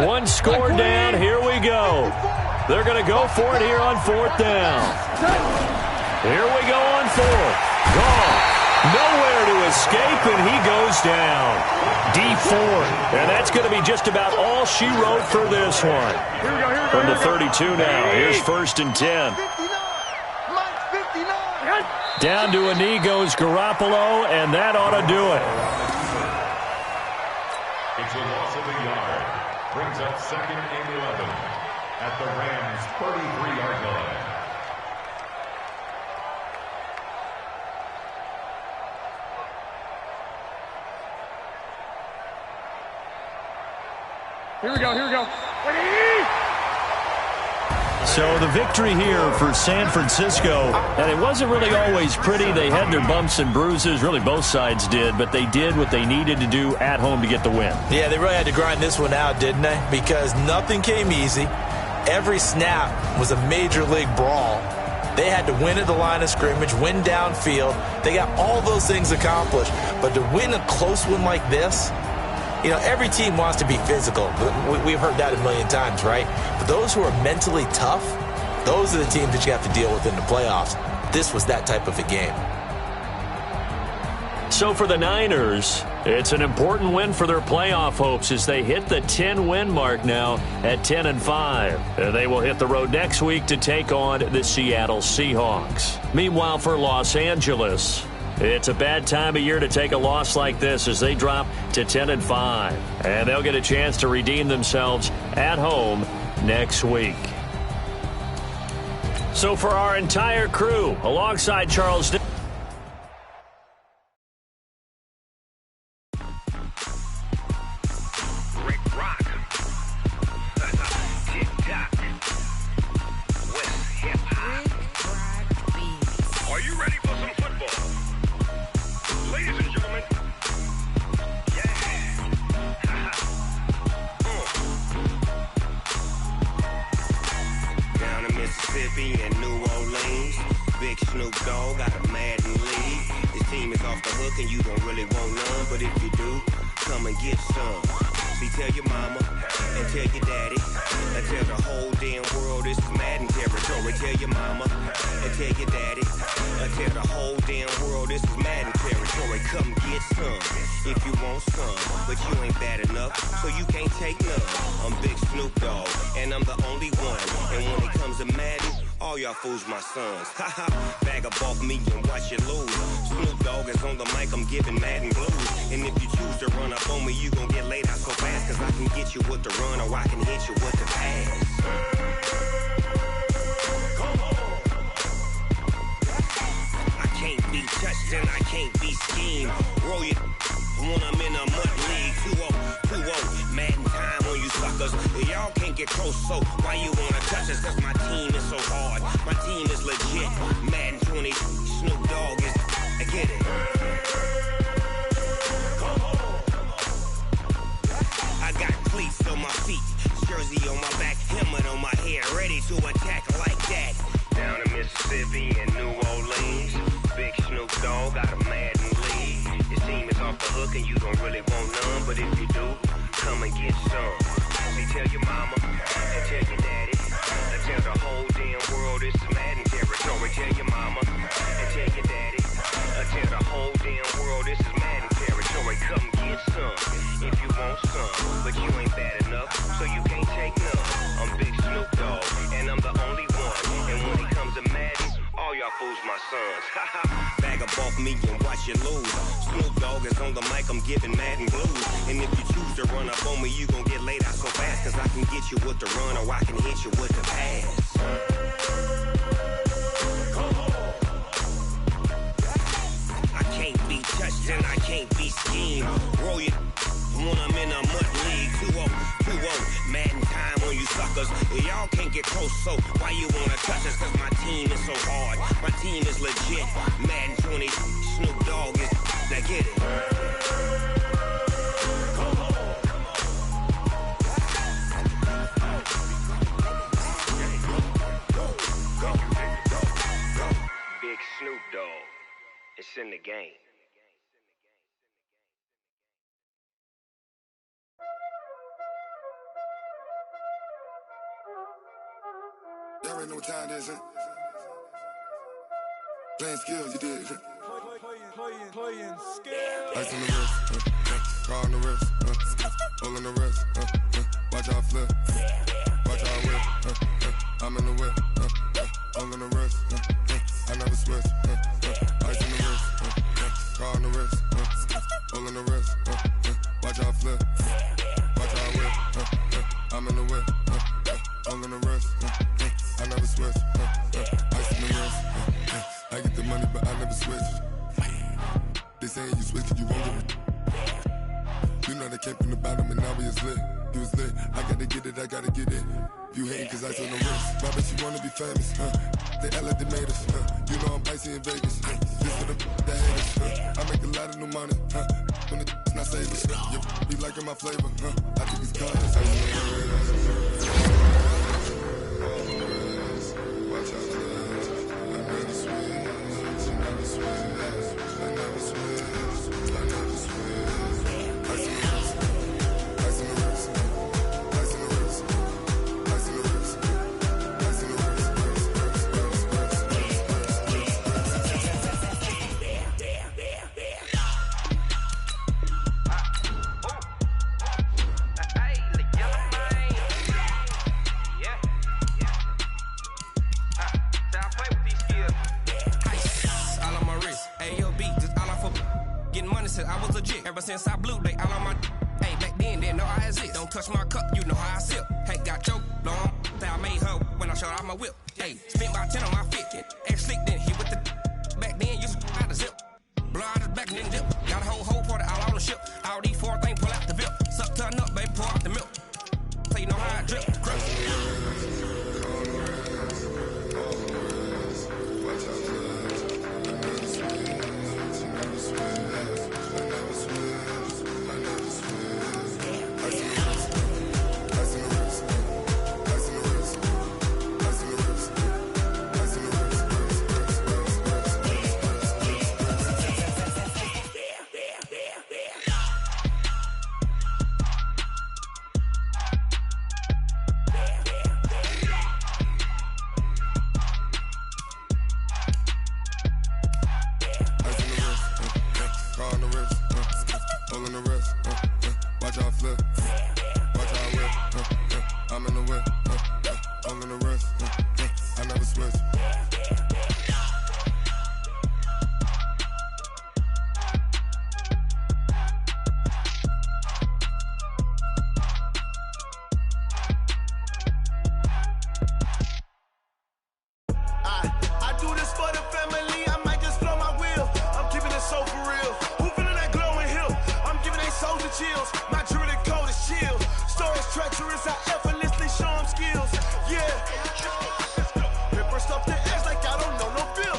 One score down. Here we go. They're going to go for it here on 4th down. Here we go on 4th. Gone. Nowhere to escape, and he goes down. D4. And that's going to be just about all she wrote for this one. From the 32 now. Here's 1st and 10. Down to a knee goes Garoppolo, and that ought to do it. It's a loss of a yard. Brings up 2nd and 11 at the Rams' 33-yard line. Here we go, here we go. So the victory here for San Francisco, and it wasn't really always pretty. They had their bumps and bruises, really both sides did, but they did what they needed to do at home to get the win. Yeah, they really had to grind this one out, didn't they? Because nothing came easy. Every snap was a major league brawl. They had to win at the line of scrimmage, win downfield. They got all those things accomplished. But to win a close one like this, you know, every team wants to be physical. We've heard that a million times, right? But those who are mentally tough, those are the teams that you have to deal with in the playoffs. This was that type of a game. So for the Niners, it's an important win for their playoff hopes as they hit the 10-win mark now at 10-5. They will hit the road next week to take on the Seattle Seahawks. Meanwhile, for Los Angeles, it's a bad time of year to take a loss like this as they drop to 10-5. And they'll get a chance to redeem themselves at home next week. So for our entire crew, alongside Charles... All y'all fools my sons. Haha, bag up off me and watch you lose. Snoop Dogg is on the mic, I'm giving Madden blues. And if you choose to run up on me, you gon' get laid out so fast. Cause I can get you with the run or I can hit you with the pass. I can't be touched and I can't be schemed. Roll you when I'm in a mud league. 2-0, Madden time on you suckers. Y'all can't get close, so why you wanna touch us? Cause my team is so hard, my team is legit. Madden 20, Snoop Dogg is, I get it. I got cleats on my feet, jersey on my back, helmet on my head, ready to attack like that. Down in Mississippi and New Orleans, big Snoop Dogg got a Madden league. Your team is off the hook and you don't really want none, but if you do, come and get some. See, tell your mama and tell your daddy, and tell the whole damn world it's Madden territory. Tell your mama and tell your daddy, and tell the whole damn world this is Madden territory. Come get some if you want some, but you ain't bad enough, so you can't take none. I'm Big Snoop Dogg, and I'm the only one. And when it comes to Madden, all y'all fools my sons. Bag up off me and watch you lose. Snoop Dogg is on the mic, I'm giving Madden blues. And if you choose to run up on me, you gon' get laid out so fast. Cause I can get you with the run or I can hit you with the pass. I can't be touched and I can't be schemed. Roll you when I'm in a mud league. 2-0, Madden time on you suckers. Y'all can't get close, so why you wanna touch us? Cause my team is so hard, my team is legit. Madden 20, Snoop Dogg is, now get it. Big Snoop Dogg, it's in the game. Y'all already know what time it is, huh? Playing skills, you did. Playing skills. Ice on the wrist, car on the wrist, hole in the wrist, watch out flip, watch out whip, I'm in the whip, hole in the wrist, I never switch, ice on the wrist, car on the wrist, hole in the wrist, watch out flip, watch out whip, I'm in the whip, hole in the wrist, I never switch, ice on the wrist, I get the money but I never switch. They saying you switch it, you won't get it. You know they came from the bottom and now we is lit. You was lit, I gotta get it, I gotta get it. You hating cause I told the wrist. My bitch, you wanna be famous, They Ella, they made us, You know I'm icy in Vegas, This for the haters, I make a lot of new money, When the not savers, You be liking my flavor, I think it's colors. Watch out, I never switch, I never switch, I never switch, I never switch. Ice in the wrist, ice in the wrist, ice in the wrist, ice in the wrist, ice in the wrist. I was legit. Ever since I blew, they all on my hey, back then, didn't know I exist. Don't touch my cup, you know how I sip. Hey, got choked, long. That I made her when I showed out my whip. Hey, spent about 10 on my fit. Ex slick, then hit with the back then, used to out the zip. Blow out his back, then dip. Got a whole party all on the ship. All these four things, pull out the bip. Suck, turn up, baby, pour out the milk. So you know how I drip. Watch out flip, watch out whip, I'm in the whip, all in the wrist, I never switch. skills. My jewelry code is chill. Stories treacherous, I effortlessly show them skills. Yeah. Paper stuff the edge like I don't know no feel.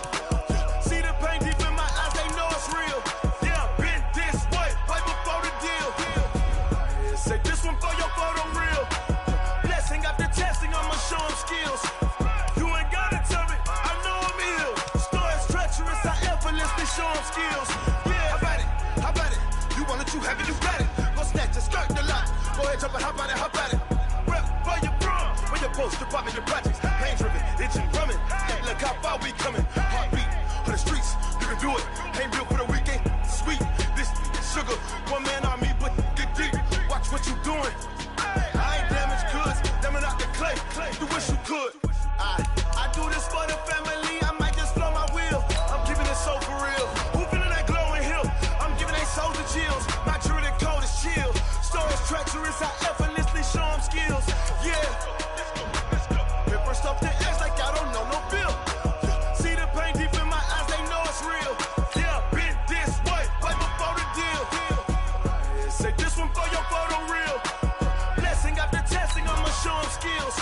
See the pain deep in my eyes, they know it's real. Yeah, been this way, right before the deal. Say this one for your photo real. Blessing after testing, I'ma show them skills. You ain't gotta tell me, I know I'm ill. Stories treacherous, I effortlessly show them skills. Yeah, how about it? You want it, you have it, you got it. Go snatch a skirt the lot. Go ahead, jump it, how about it? Rep for your brum. When your post department, your projects. Pain driven, itching, drumming. Hey, look how far we coming. Heartbeat on the streets, you can do it. Ain't built for the weekend. Sweet, this sugar. One man army, but get deep. Watch what you doing. I ain't damaged goods, damn out the clay. You wish you could. I do this for the family. I might just blow my wheel. I'm giving it so for real. Who feeling that glowing hill? I'm giving they souls the chills. My jewelry code is chill. Stories treacherous, I effortlessly show them skills. Yeah. Paper stuff the edge like I don't know no feel. See the pain deep in my eyes, they know it's real. Yeah, been this way, right before the deal. Say this one for your photo real. Blessing after testing, I'ma show them skills.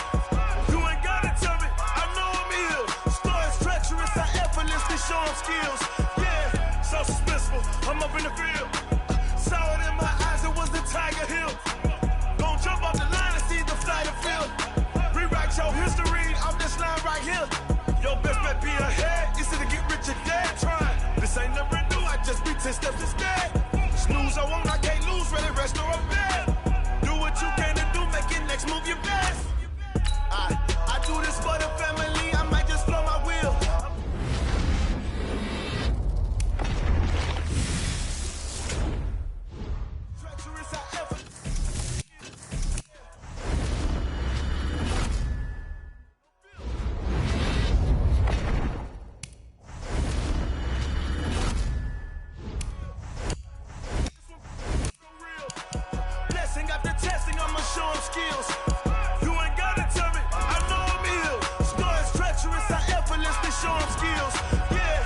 You ain't gotta tell me, I know I'm ill. Stories treacherous, I effortlessly show them skills. Yeah, so suspenseful, I'm up in the field. Saw it in my eyes, it was the Tiger Hill. Gon' jump off the line and see the flight of field. Rewrite your history off this line right here. Your best bet be ahead, easy to get rich or dead. Trying, this ain't never new, I just be 10 steps instead. Snooze I won't, I can't lose, ready, rest or I'm bad. Do what you can to do, make your next move your best. I do this for the family, I might just blow my wheel. Treacherous, I ever. Blessing after testing, I'ma show them skills. You ain't gotta tell me, I know I'm ill. Stories treacherous, I effortlessly show them skills. Yeah.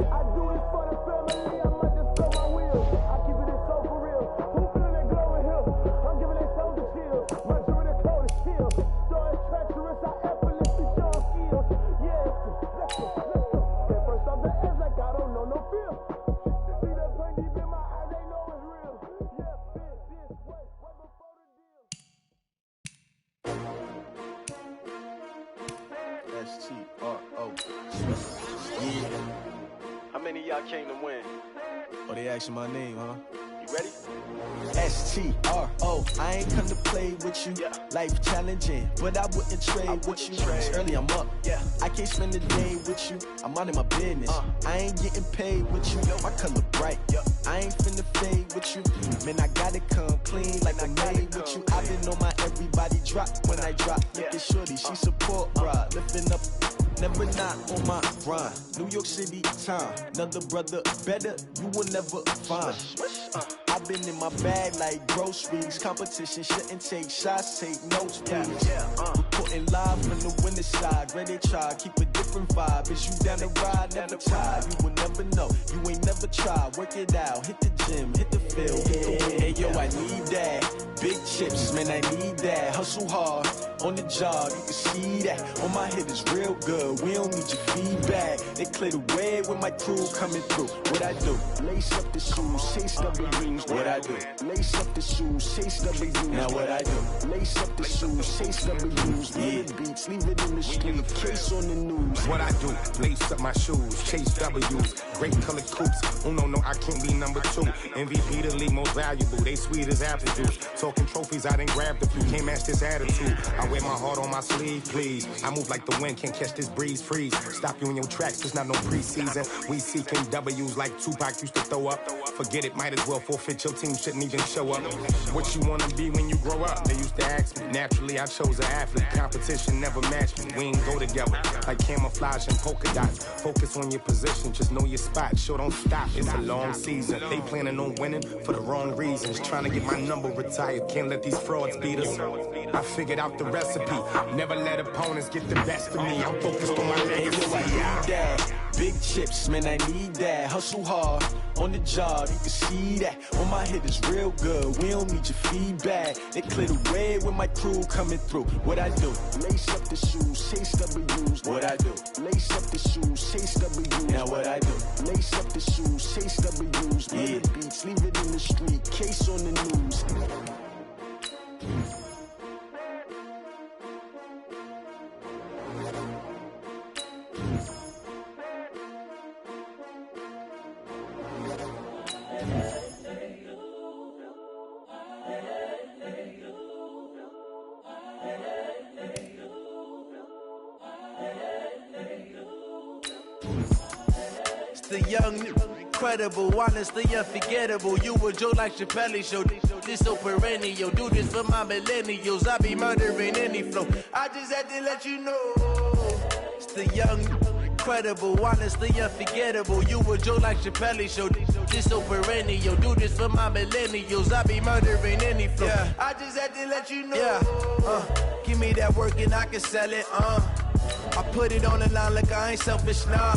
I do this for the family, I might just blow my wheel. I keep it so for real. Who feeling that glowing hill? I'm giving they souls the chill. My jewelry code is chill. Stories treacherous, I effortlessly show them skills. Yeah, let's go. At first off the edge like I don't know no feel. See that pain deep in my eyes, they know it's real. Yeah, been this way, right before the deal. S-T-R-O. Yeah. How many of y'all came to win? Oh, they asking my name, huh? You ready? S-T-R-O. I ain't come to play with you. Yeah. Life challenging, but I wouldn't trade with you. It's early, I'm up. Yeah. I can't spend the day with you. I'm minding my business. I ain't getting paid with you. My color bright. I ain't finna fade with you. Man, I gotta come clean like I'm made with you. I've been on my everybody drop when I drop. Look at shorty, she support ride. Lifting up, never not on my grind. New York City time. Another brother better, you will never find. I've been in my bag like groceries. Competition shouldn't take shots, take notes, please. Reporting live from the winning side. Ready to try, keep a different vibe. Is you down the ride, never tired. You will never know, you ain't never tried. Work it out, hit the gym, hit the field, hit the win. Hey yo, I need that. Big chips, man, I need that. Hustle hard, on the job, you can see that. On my head is real good, we don't need your feedback. They clear the way with my crew coming through. What I do? Lace up the shoes, chase W's. What I do? Lace up the shoes, chase W's. Now what I do? Lace up the shoes, chase W's. Yeah, beats, leave it in the street, case on the news. What I do? Lace up my shoes, chase W's. Great colored coops. Oh no, I can't be number 2. MVP the league most valuable. They sweet as apple juice. Talking trophies, I didn't grab the few. Can't match this attitude. I wear my heart on my sleeve, please. I move like the wind, can't catch this breeze. Freeze. Stop you in your tracks, it's not no preseason. We seeking W's like Tupac used to throw up. Forget it, might as well forfeit. Your team shouldn't even show up. What you wanna be when you grow up? They used to ask me. Naturally, I chose an athlete. Competition never matched me. We ain't go together like camouflage and polka dots. Focus on your position, just know your spot. Sure, don't stop. It's a long season. They planning on winning for the wrong reasons. Trying to get my number retired. Can't let these frauds beat us. I figured out the recipe. Never let opponents get the best of me. I'm focused on my legacy. Big chips, man, I need that. Hustle hard on the job, you can see that. On my head is real good, we don't need your feedback. They clear the way with my crew coming through. What I do? Lace up the shoes, chase W's. What I do? Lace up the shoes, chase W's. Now what I do? Lace up the shoes, chase W's. Yeah. The beats, leave it in the street, case on the news. The young, incredible, honestly unforgettable. You a Joe like Chappelle show. This so perennial. Do this for my millennials. I be murdering any flow. I just had to let you know. It's the young, incredible, honestly unforgettable. You a Joe like Chappelle show. This so perennial. Do this for my millennials. I be murdering any flow. Yeah. I just had to let you know. Yeah. Give me that work and I can sell it. I put it on the line like I ain't selfish, nah.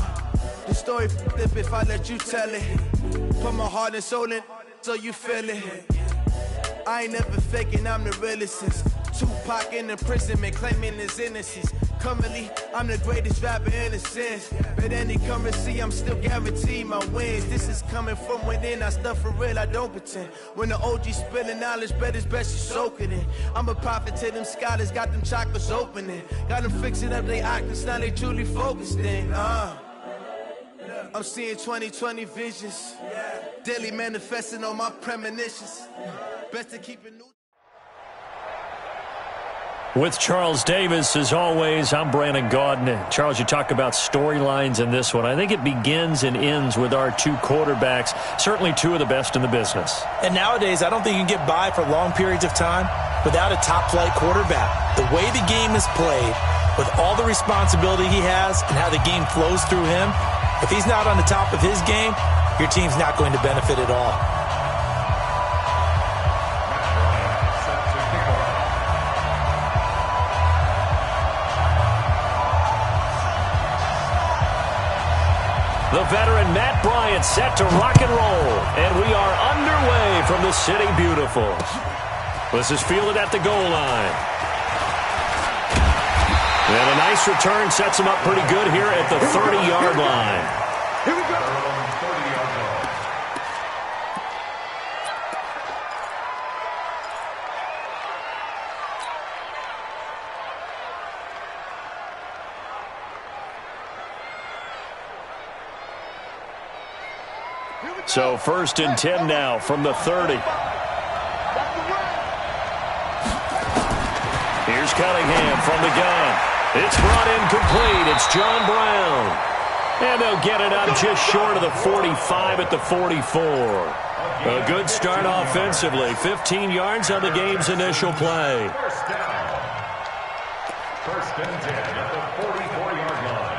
The story flip if I let you tell it. Put my heart and soul in so you feel it. I ain't never faking, I'm the realest since Tupac in imprisonment, claiming his innocence. Currently, I'm the greatest rapper in a sense. But any currency, I'm still guaranteed my wins. This is coming from within, I stuff for real, I don't pretend. When the OG spilling knowledge, bet it's best you soak it in. I'm a prophet to them scholars, got them chakras opening. Got them fixing up they octaves, now they truly focused in. I'm seeing 2020 visions. Daily manifesting on my premonitions. Best to keep it new. With Charles Davis, as always, I'm Brandon Gaudin. Charles, you talk about storylines in this one. I think it begins and ends with our two quarterbacks, certainly two of the best in the business. And nowadays, I don't think you can get by for long periods of time without a top-flight quarterback. The way the game is played, with all the responsibility he has and how the game flows through him, if he's not on the top of his game, your team's not going to benefit at all. The veteran Matt Bryant set to rock and roll, and we are underway from the City Beautiful. This is fielded at the goal line. And a nice return sets him up pretty good here at the 30-yard line. Here we go. 30-yard line. So 1st and 10 now from the 30. Here's Cunningham from the gun. It's brought in complete. It's John Brown. And they'll get it up just short of the 45 at the 44. A good start offensively. 15 yards on the game's initial play. First down. 1st and 10 at the 44-yard line.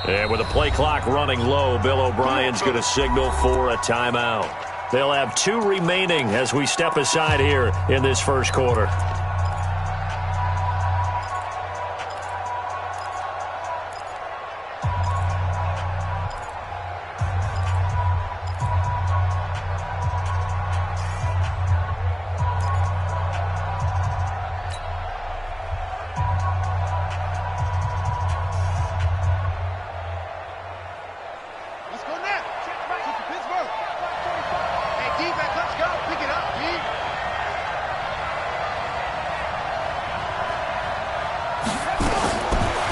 And with the play clock running low, Bill O'Brien's going to signal for a timeout. They'll have 2 remaining as we step aside here in this first quarter.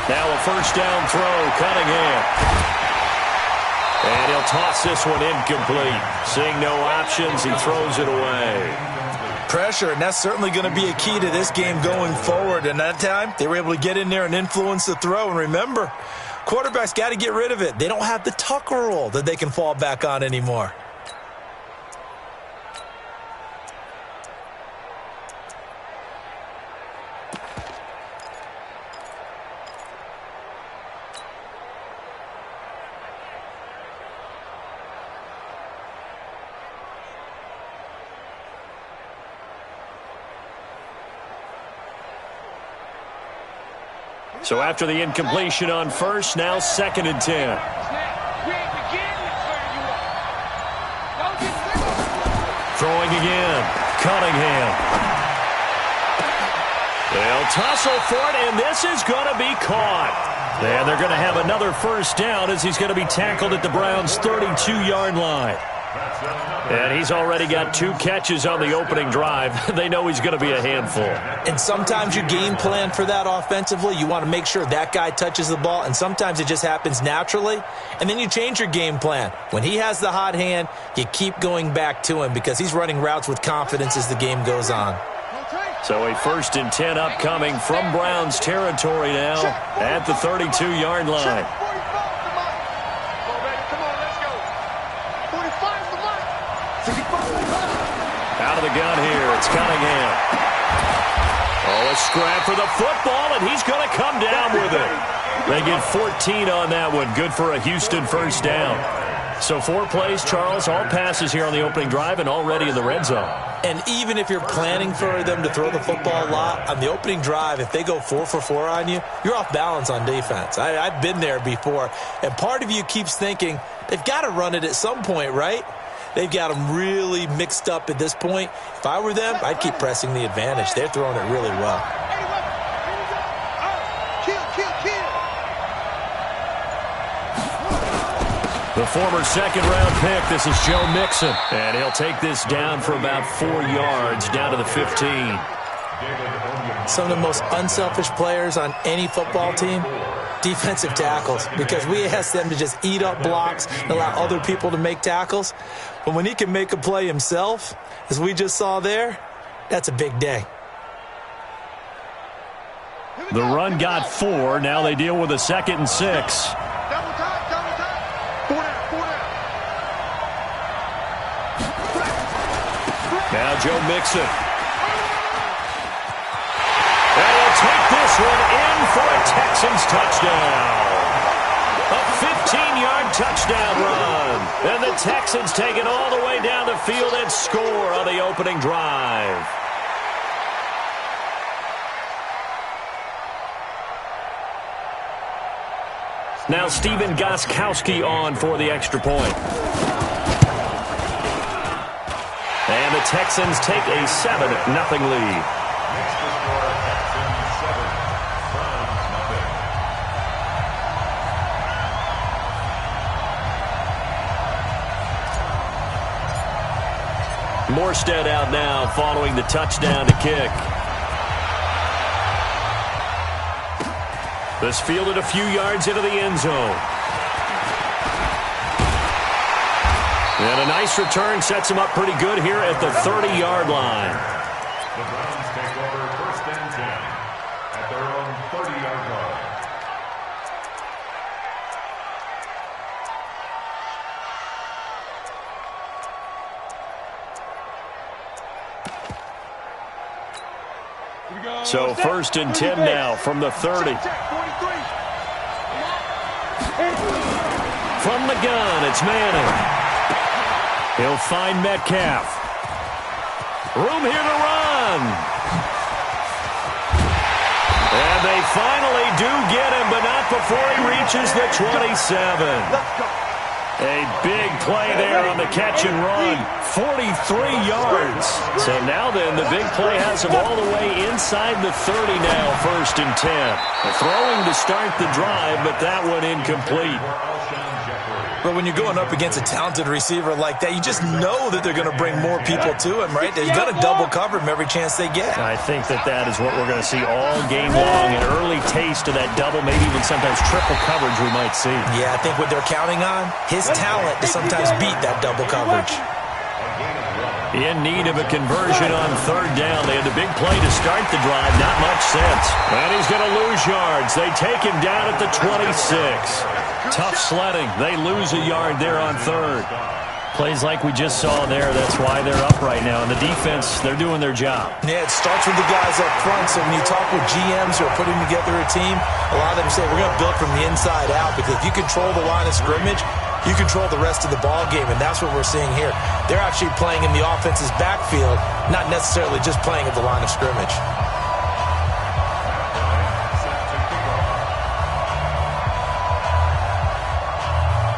Now a first down throw, Cunningham. And he'll toss this one incomplete. Seeing no options, he throws it away. Pressure, and that's certainly going to be a key to this game going forward. And that time, they were able to get in there and influence the throw. And remember, quarterbacks got to get rid of it. They don't have the Tucker rule that they can fall back on anymore. So after the incompletion on first, now 2nd and 10. Throwing again. Cunningham. They'll tussle for it, and this is going to be caught. And they're going to have another first down as he's going to be tackled at the Browns' 32-yard line. And he's already got 2 catches on the opening drive. They know he's going to be a handful. And sometimes you game plan for that offensively. You want to make sure that guy touches the ball, and sometimes it just happens naturally. And then you change your game plan. When he has the hot hand, you keep going back to him because he's running routes with confidence as the game goes on. So a 1st and 10 upcoming from Browns territory now at the 32-yard line. Out of the gun here, it's Cunningham. Oh, a scrap for the football, and he's going to come down with it. They get 14 on that one. Good for a Houston first down. So 4 plays, Charles, all passes here on the opening drive and already in the red zone. And even if you're planning for them to throw the football a lot, on the opening drive, if they go 4 for 4 on you, you're off balance on defense. I've been there before. And part of you keeps thinking, they've got to run it at some point, right? They've got them really mixed up at this point. If I were them, I'd keep pressing the advantage. They're throwing it really well. The former 2nd-round pick, this is Joe Mixon. And he'll take this down for about 4 yards, down to the 15. Some of the most unselfish players on any football team, defensive tackles, because we ask them to just eat up blocks and allow other people to make tackles. But when he can make a play himself, as we just saw there, that's a big day. The run got 4. Now they deal with a 2nd and 6. Now Joe Mixon. And he'll take this one in for a Texans touchdown. A 15-yard touchdown run. And the Texans take it all the way down the field and score on the opening drive. Now Steven Gostkowski on for the extra point. And the Texans take a 7-0 lead. Morstead out now following the touchdown to kick. This fielded a few yards into the end zone. And a nice return sets him up pretty good here at the 30-yard line. The Browns take over 1st and 10 at their own 30-yard line. So 1st and 10 now from the 30. From the gun, it's Manning. He'll find Metcalf. Room here to run. And they finally do get him, but not before he reaches the 27. A big play there on the catch and run. 43 yards. So now then, the big play has him all the way inside the 30 now, 1st and 10. Throwing to start the drive, but that one incomplete. But when you're going up against a talented receiver like that, you just know that they're going to bring more people to him, right? They're going to double cover him every chance they get. I think that is what we're going to see all game long. An early taste of that double, maybe even sometimes triple coverage we might see. Yeah, I think what they're counting on, his talent to sometimes beat that double coverage. In need of a conversion on 3rd down. They had the big play to start the drive. Not much sense. And he's going to lose yards. They take him down at the 26. Tough sledding. They lose a yard there on 3rd. Plays like we just saw there. That's why they're up right now. And the defense, they're doing their job. Yeah, it starts with the guys up front. So when you talk with GMs who are putting together a team, a lot of them say we're going to build from the inside out, because if you control the line of scrimmage, you control the rest of the ball game, and that's what we're seeing here. They're actually playing in the offense's backfield, not necessarily just playing at the line of scrimmage.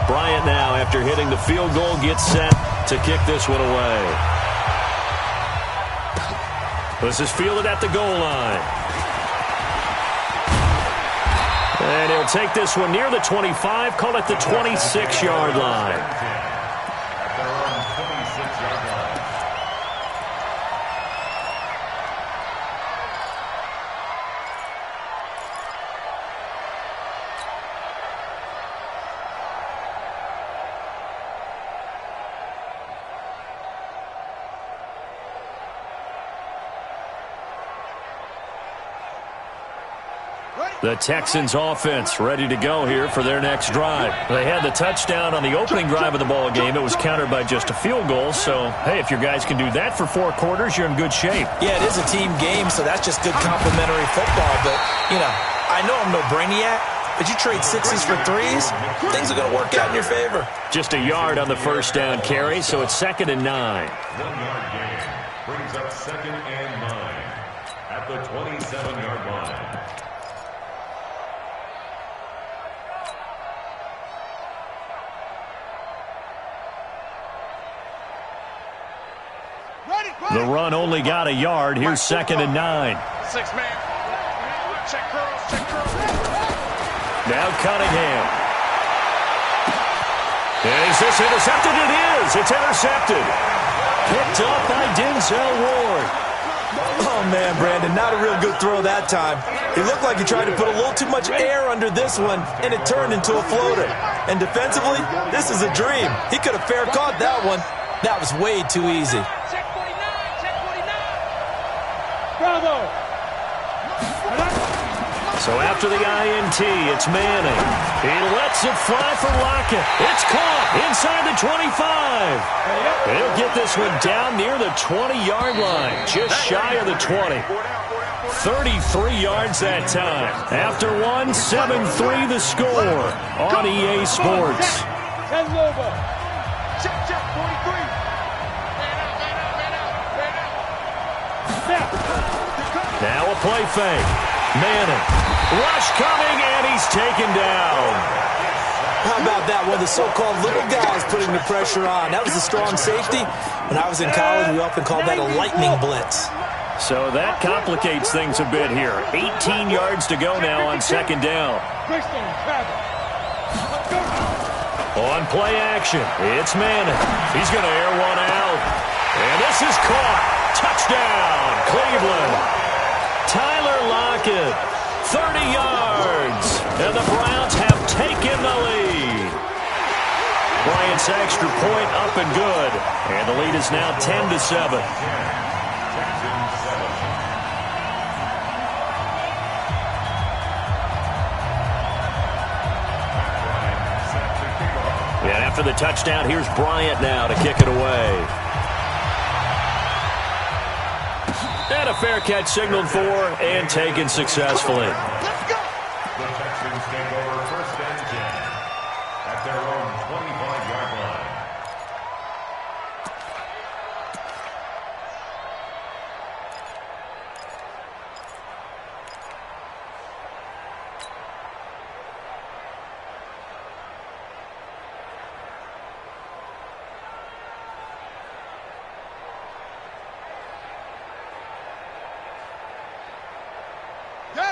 Bryant now, after hitting the field goal, gets set to kick this one away. This is fielded at the goal line. And he'll take this one near the 25, call it the 26-yard line. The Texans offense ready to go here for their next drive. They had the touchdown on the opening drive of the ball game. It was countered by just a field goal. So, hey, if your guys can do that for 4 quarters, you're in good shape. Yeah, it is a team game, so that's just good complementary football. But, you know, I know I'm no brainiac, but you trade 6s for 3s, things are going to work out in your favor. Just a yard on the first down carry, so it's 2nd and 9. 1-yard gain brings up 2nd and 9 at the 27-yard line. The run only got a yard. Here's 2nd and 9. 6-man. Check curls, check curls. Now Cunningham. And is this intercepted? It is. It's intercepted. Picked up by Denzel Ward. Oh, man, Brandon, not a real good throw that time. It looked like he tried to put a little too much air under this one, and it turned into a floater. And defensively, this is a dream. He could have fair caught that one. That was way too easy. Bravo. So after the INT, it's Manning. He lets it fly for Lockett. It's caught inside the 25. He'll get this one down near the 20-yard line, just shy of the 20. 33 yards that time. After one, 7-3 the score on EA Sports. Check, 43. Now a play fake. Manning. Rush coming, and he's taken down. How about that? One of the so-called little guys putting the pressure on. That was a strong safety. When I was in college, we often called that a lightning blitz. So that complicates things a bit here. 18 yards to go now on 2nd down. On play action, it's Manning. He's going to air one out. And this is caught. Touchdown, Cleveland. Tyler Lockett, 30 yards. And the Browns have taken the lead. Bryant's extra point up and good. And the lead is now 10-7. And after the touchdown, here's Bryant now to kick it away. And a fair catch signaled for and taken successfully. The Texans take over 1st and 10 at their own 25-yard line.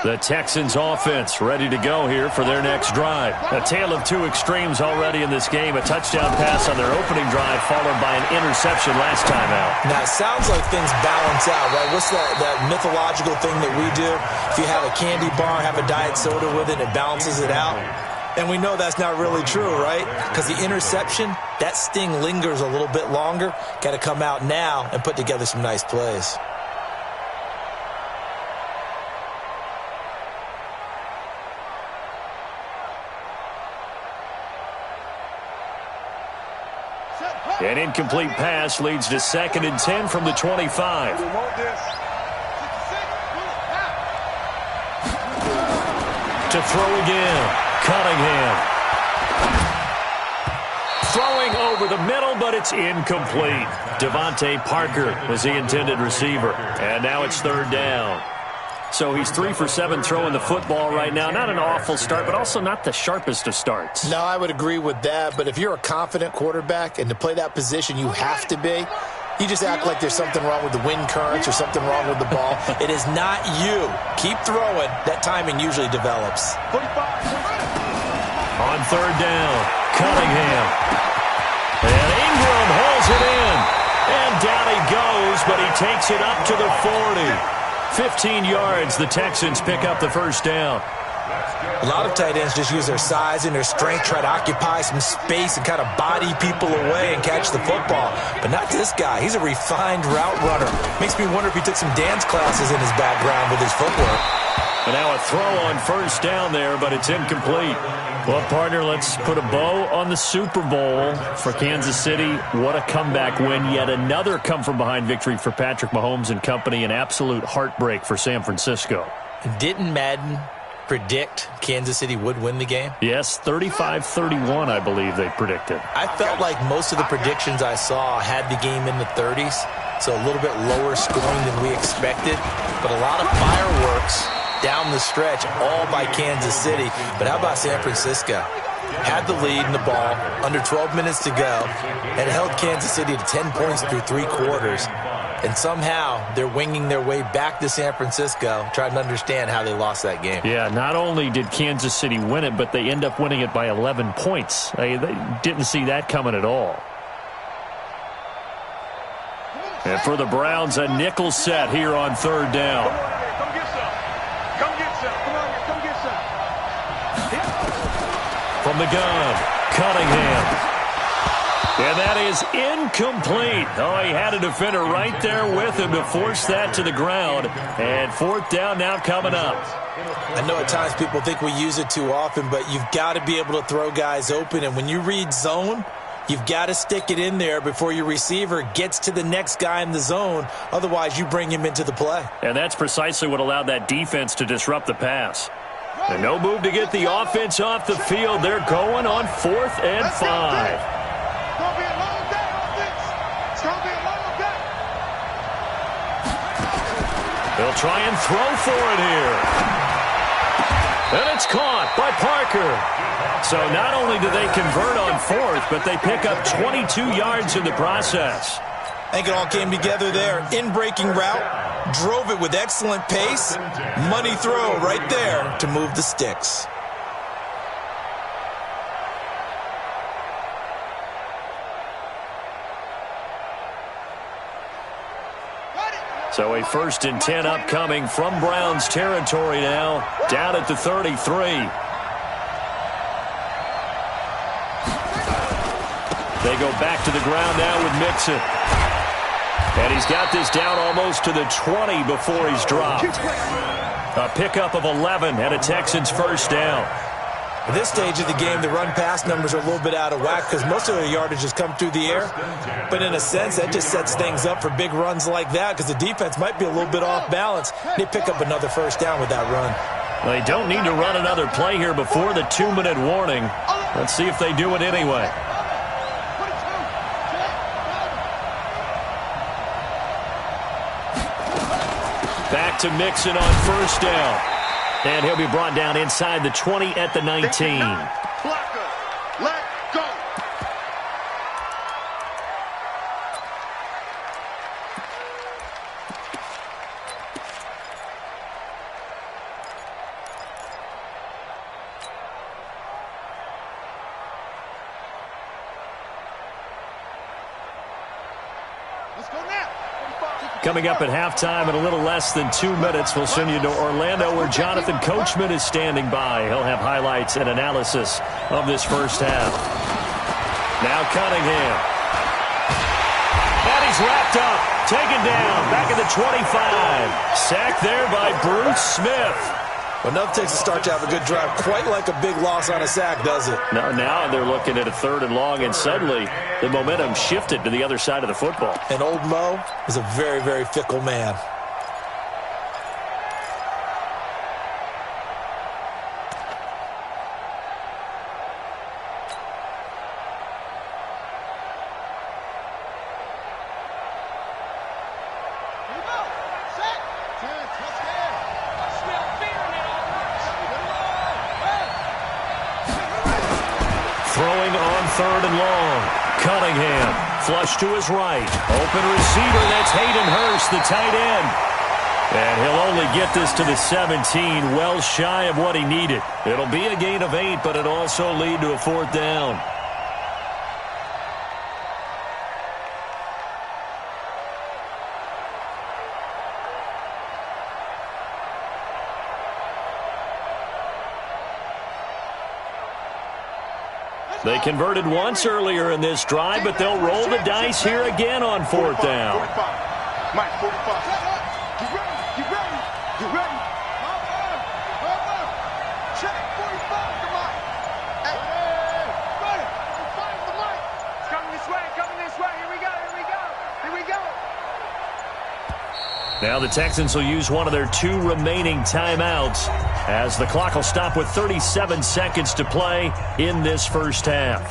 The Texans offense ready to go here for their next drive. A tale of two extremes already in this game. A touchdown pass on their opening drive followed by an interception last time out. Now, it sounds like things balance out, right? What's that mythological thing that we do? If you have a candy bar, have a diet soda with it, it balances it out. And we know that's not really true, right? Because the interception, that sting lingers a little bit longer. Got to come out now and put together some nice plays. An incomplete pass leads to 2nd and 10 from the 25. To throw again, Cunningham. Throwing over the middle, but it's incomplete. Devontae Parker was the intended receiver. And now it's 3rd down. So he's 3 for 7 throwing the football right now. Not an awful start, but also not the sharpest of starts. No, I would agree with that. But if you're a confident quarterback and to play that position you have to be, you just act like there's something wrong with the wind currents or something wrong with the ball. It is not you. Keep throwing. That timing usually develops. On third down, Cunningham. And Ingram hauls it in. And down he goes, but he takes it up to the 40. 15 yards, the Texans pick up the first down. A lot of tight ends just use their size and their strength, try to occupy some space and kind of body people away and catch the football. But not this guy. He's a refined route runner. Makes me wonder if he took some dance classes in his background with his footwork. And now a throw on first down there, but it's incomplete. Well, partner, let's put a bow on the Super Bowl for Kansas City. What a comeback win. Yet another come-from-behind victory for Patrick Mahomes and company. An absolute heartbreak for San Francisco. Didn't Madden predict Kansas City would win the game? Yes, 35-31, I believe they predicted. I felt like most of the predictions I saw had the game in the 30s, so a little bit lower scoring than we expected. But a lot of fireworks down the stretch, all by Kansas City. But how about San Francisco? Had the lead in the ball, under 12 minutes to go, and held Kansas City to 10 points through 3 quarters. And somehow they're winging their way back to San Francisco, trying to understand how they lost that game. Yeah, not only did Kansas City win it, but they end up winning it by 11 points. They didn't see that coming at all. And for the Browns, a nickel set here on third down. From the gun, Cunningham. And that is incomplete. Oh, he had a defender right there with him to force that to the ground. And fourth down now coming up. I know at times people think we use it too often, but you've got to be able to throw guys open. And when you read zone, you've got to stick it in there before your receiver gets to the next guy in the zone. Otherwise, you bring him into the play. And that's precisely what allowed that defense to disrupt the pass. And no move to get the offense off the field. They're going on 4th and 5. They'll try and throw for it here. And it's caught by Parker. So not only do they convert on 4th, but they pick up 22 yards in the process. I think it all came together there. In-breaking route, drove it with excellent pace. Money throw right there to move the sticks. So a 1st and 10 upcoming from Browns territory now, down at the 33. They go back to the ground now with Mixon. And he's got this down almost to the 20 before he's dropped. A pickup of 11 and a Texans first down. At this stage of the game, the run-pass numbers are a little bit out of whack because most of their yardage has come through the air. But in a sense, that just sets things up for big runs like that because the defense might be a little bit off balance. They pick up another first down with that run. They don't need to run another play here before the 2-minute warning. Let's see if they do it anyway. Back to Mixon on first down. And he'll be brought down inside the 20 at the 19. Let go. Let's go now. Coming up at halftime in a little less than 2 minutes, we'll send you to Orlando where Jonathan Coachman is standing by. He'll have highlights and analysis of this first half. Now Cunningham. And he's wrapped up, taken down, back at the 25. Sacked there by Bruce Smith. Well, enough takes a start to have a good drive. Quite like a big loss on a sack, does it? No, now they're looking at a 3rd and long, and suddenly the momentum shifted to the other side of the football. And old Mo is a very, very fickle man. 3rd and long. Cunningham, flush to his right. Open receiver, that's Hayden Hurst, the tight end. And he'll only get this to the 17, well shy of what he needed. It'll be a gain of 8, but it'll also lead to a 4th down. They converted once earlier in this drive, but they'll roll the dice here again on 4th down. 45. Mike, 45. Get ready. Get ready. Get ready. Check 45 to Mike. Hey, ready. 45 to Mike. It's coming this way. Coming this way. Here we go. Here we go. Here we go. Now the Texans will use one of their 2 remaining timeouts as the clock will stop with 37 seconds to play in this first half.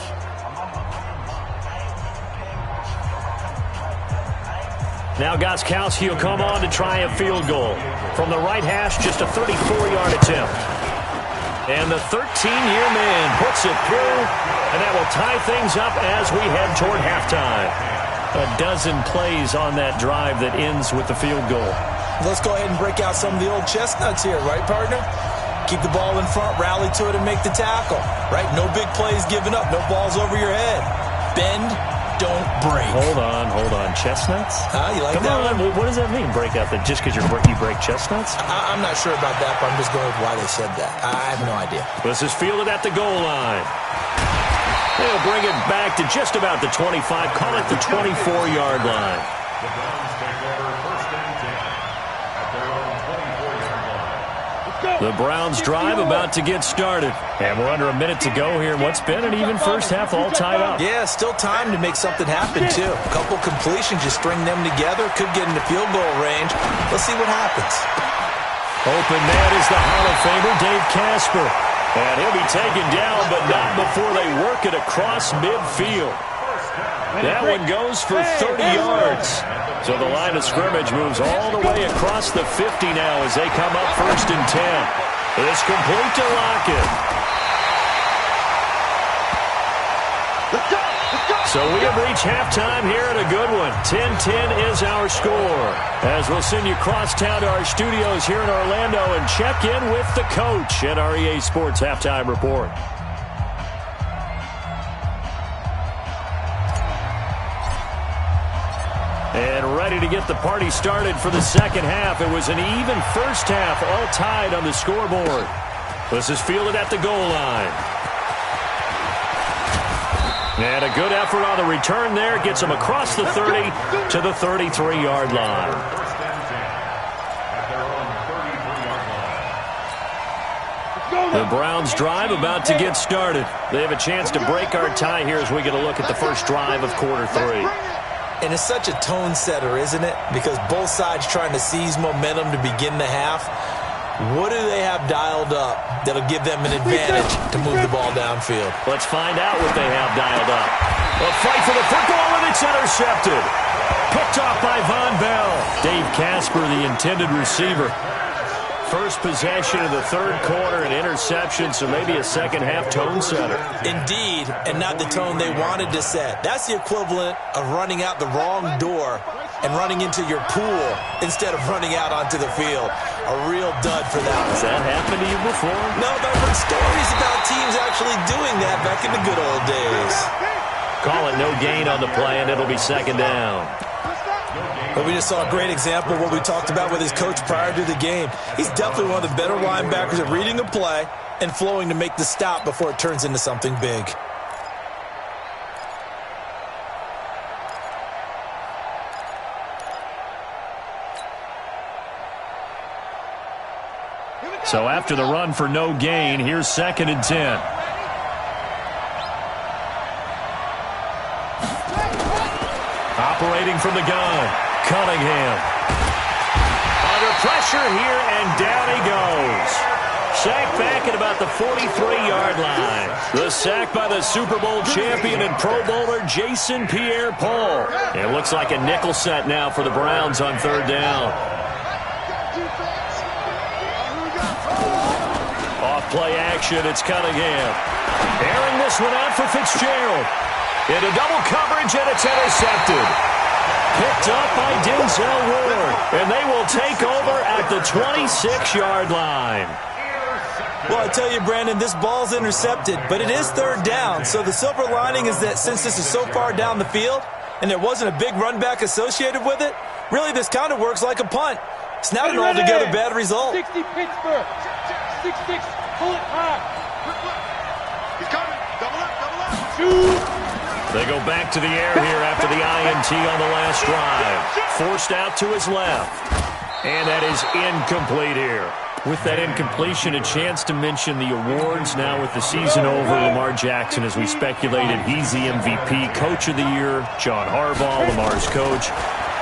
Now Gostkowski will come on to try a field goal. From the right hash, just a 34-yard attempt. And the 13-year man puts it through, and that will tie things up as we head toward halftime. A dozen plays on that drive that ends with the field goal. Let's go ahead and break out some of the old chestnuts here, right, partner? Keep the ball in front, rally to it, and make the tackle, right? No big plays given up, no balls over your head. Bend, don't break. Hold on. Chestnuts? You like Come that on, one? what does that mean, break out? Just because you break chestnuts? I'm not sure about that, but I'm just going with why they said that. I have no idea. This is fielded at the goal line. They'll bring it back to just about the 25, call it the 24-yard line. The Browns take over 1st and 10 at their own 24-yard line. The Browns drive about to get started. And we're under a minute to go here in what's been an even first half, all tied up. Yeah, still time to make something happen, too. A couple completions, just string them together. Could get into field goal range. Let's see what happens. Open man is the Hall of Famer, Dave Casper. And he'll be taken down, but not before they work it across midfield. That one goes for 30 yards. So the line of scrimmage moves all the way across the 50 now as they come up 1st and 10. It's complete to Lockett. So we have reached halftime here at a good one. 10-10 is our score. As we'll send you crosstown to our studios here in Orlando and check in with the coach at our EA Sports Halftime Report. And ready to get the party started for the second half. It was an even first half, all tied on the scoreboard. This is fielded at the goal line. And a good effort on the return there. Gets them across the 30 to the 33-yard line. 1st and 10 at their own 33-yard line. The Browns drive about to get started. They have a chance to break our tie here as we get a look at the first drive of quarter 3. And it's such a tone setter, isn't it? Because both sides trying to seize momentum to begin the half. What do they have dialed up that'll give them an advantage to move the ball downfield? Let's find out what they have dialed up. A fight for the football, and it's intercepted. Picked off by Von Bell. Dave Casper, the intended receiver. First possession of the 3rd quarter, an interception, so maybe a second half tone setter. Indeed, and not the tone they wanted to set. That's the equivalent of running out the wrong door and running into your pool instead of running out onto the field. A real dud for that one. Has that happened to you before? No, but I've heard stories about teams actually doing that back in the good old days. Call it no gain on the play, and it'll be 2nd down. But we just saw a great example of what we talked about with his coach prior to the game. He's definitely one of the better linebackers at reading a play and flowing to make the stop before it turns into something big. So after the run for no gain, here's 2nd and 10. Operating from the gun, Cunningham. Under pressure here, and down he goes. Sacked back at about the 43-yard line. The sack by the Super Bowl champion and Pro Bowler Jason Pierre-Paul. It looks like a nickel set now for the Browns on 3rd down. Off play action. It's Cunningham. Airing this one out for Fitzgerald. Into double coverage, and it's intercepted. Picked up by Denzel Ward. And they will take over at the 26-yard line. Well, I tell you, Brandon, this ball's intercepted, but it is third down. So the silver lining is that since this is so far down the field and there wasn't a big run back associated with it, really this kind of works like a punt. It's not an altogether bad result. 60 Pittsburgh. 6-6. Pull it high. He's coming. Double up. Shoot. They go back to the air here after the INT on the last drive. Forced out to his left. And that is incomplete here. With that incompletion, a chance to mention the awards now with the season over. Lamar Jackson, as we speculated, he's the MVP. Coach of the Year, John Harbaugh, Lamar's coach.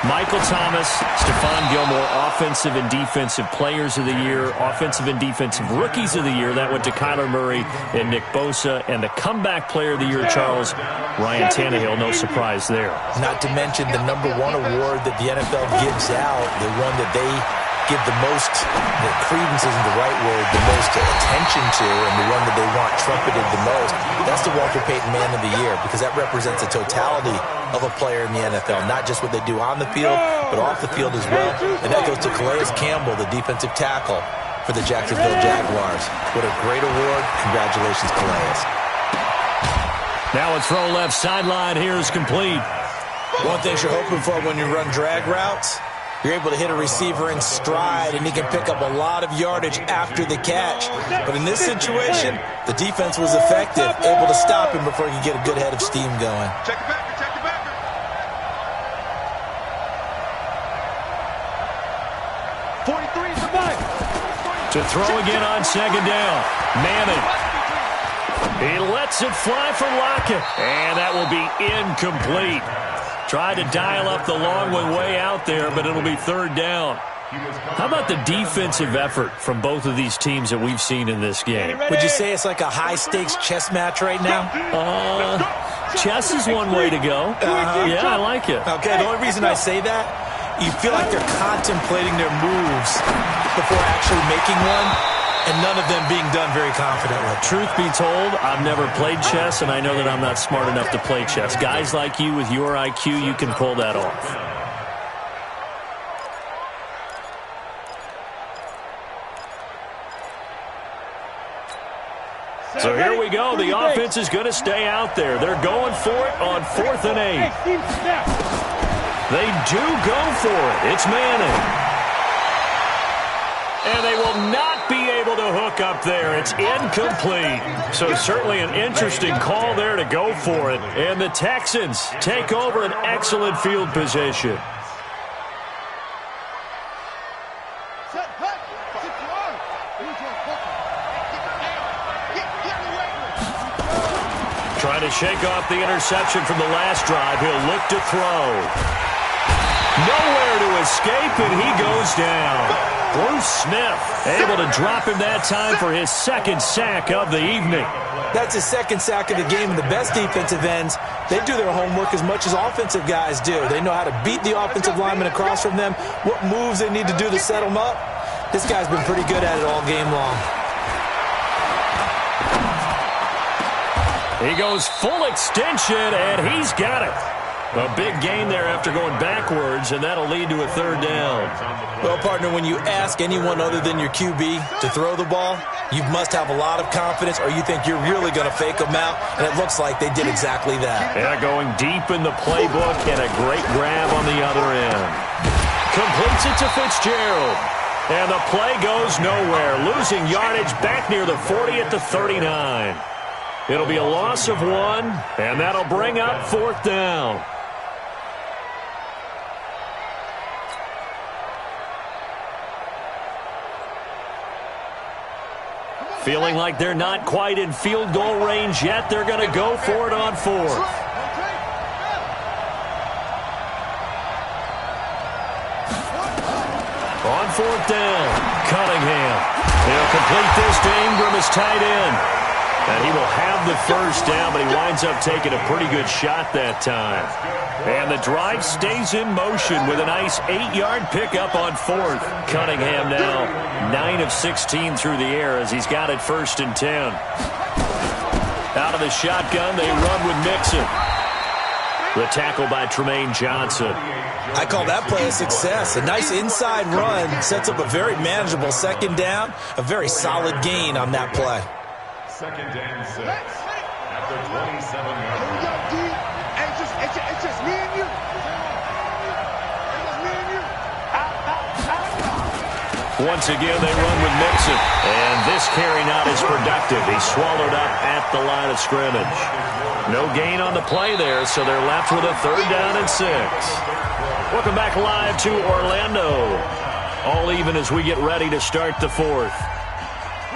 Michael Thomas, Stephon Gilmore, Offensive and Defensive Players of the Year, Offensive and Defensive Rookies of the Year. That went to Kyler Murray and Nick Bosa. And the Comeback Player of the Year, Charles, Ryan Tannehill. No surprise there. Not to mention the #1 award that the NFL gives out, the one that they give the most, the credence isn't the right word, the most attention to, and the one that they want trumpeted the most. That's the Walter Payton Man of the Year, because that represents the totality of a player in the NFL, not just what they do on the field, but off the field as well. And that goes to Calais Campbell, the defensive tackle for the Jacksonville Jaguars. What a great award. Congratulations, Calais. Now a throw left sideline here is complete. One thing you're hoping for when you run drag routes, you're able to hit a receiver in stride, and he can pick up a lot of yardage after the catch. But in this situation, the defense was effective, able to stop him before he could get a good head of steam going. Check it back. Check it back. To throw again on second down. Manning. He lets it fly for Lockett. And that will be incomplete. Tried to dial up the long one way out there, but it'll be third down. How about the defensive effort from both of these teams that we've seen in this game? Would you say it's like a high-stakes chess match right now? Chess is one way to go. Yeah, I like it. Okay, the only reason I say that, you feel like they're contemplating their moves before actually making one, and none of them being done very confidently. Truth be told, I've never played chess, and I know that I'm not smart enough to play chess. Guys like you with your IQ, you can pull that off. So here we go. The offense is going to stay out there. They're going for it on 4th and 8. They do go for it. It's Manning. And they will not be able to hook up there. It's incomplete. So certainly an interesting call there to go for it. And the Texans take over an excellent field position. Trying to shake off the interception from the last drive. He'll look to throw. Nowhere to escape, and he goes down. Bruce Smith able to drop him that time for his second sack of the evening. That's his second sack of the game, and the best defensive ends, they do their homework as much as offensive guys do. They know how to beat the offensive lineman across from them, what moves they need to do to set them up. This guy's been pretty good at it all game long. He goes full extension, and he's got it. A big gain there after going backwards, and that'll lead to a third down. Well, partner, when you ask anyone other than your QB to throw the ball, you must have a lot of confidence, or you think you're really going to fake them out, and it looks like they did exactly that. Yeah, going deep in the playbook, and a great grab on the other end. Completes it to Fitzgerald. And the play goes nowhere. Losing yardage back near the 40 at the 39. It'll be a loss of 1, and that'll bring up 4th down. Feeling like they're not quite in field goal range yet. They're going to go for it on 4th. On 4th down, Cunningham. He'll complete this to Ingram as tight end. And he will have the first down, but he winds up taking a pretty good shot that time. And the drive stays in motion with a nice 8-yard pickup on fourth. Cunningham now 9 of 16 through the air as he's got it 1st and 10. Out of the shotgun, they run with Mixon. The tackle by Tremaine Johnson. I call that play a success. A nice inside run sets up a very manageable 2nd down. A very solid gain on that play. 2nd and 6 at the 27-yard line. It's just me and you. It's just me and you. Once again, they run with Mixon. And this carry not as productive. He's swallowed up at the line of scrimmage. No gain on the play there, so they're left with a 3rd down and 6. Welcome back live to Orlando. All even as we get ready to start the 4th.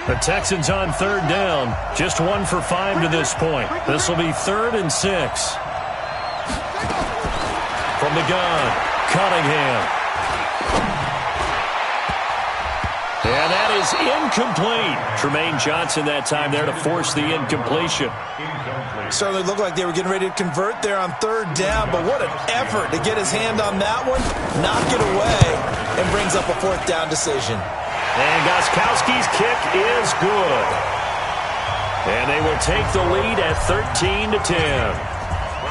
The Texans on 3rd down. Just 1 for 5 to this point. This will be 3rd and 6. From the gun, Cunningham. And that is incomplete. Tremaine Johnson that time there to force the incompletion. Certainly looked like they were getting ready to convert there on 3rd down, but what an effort to get his hand on that one, knock it away, and brings up a 4th down decision. And Gostkowski's kick is good. And they will take the lead at 13-10.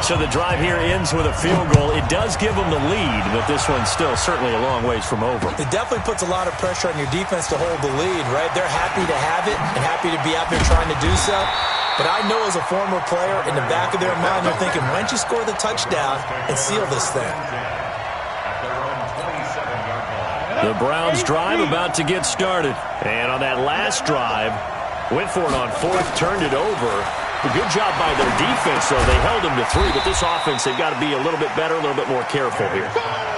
So the drive here ends with a field goal. It does give them the lead, but this one's still certainly a long ways from over. It definitely puts a lot of pressure on your defense to hold the lead, right? They're happy to have it and happy to be out there trying to do so. But I know as a former player, in the back of their mind, they're thinking, why don't you score the touchdown and seal this thing? The Browns drive about to get started. And on that last drive, went for it on 4th, turned it over. A good job by their defense, though. They held them to 3, but this offense, they've got to be a little bit better, a little bit more careful here.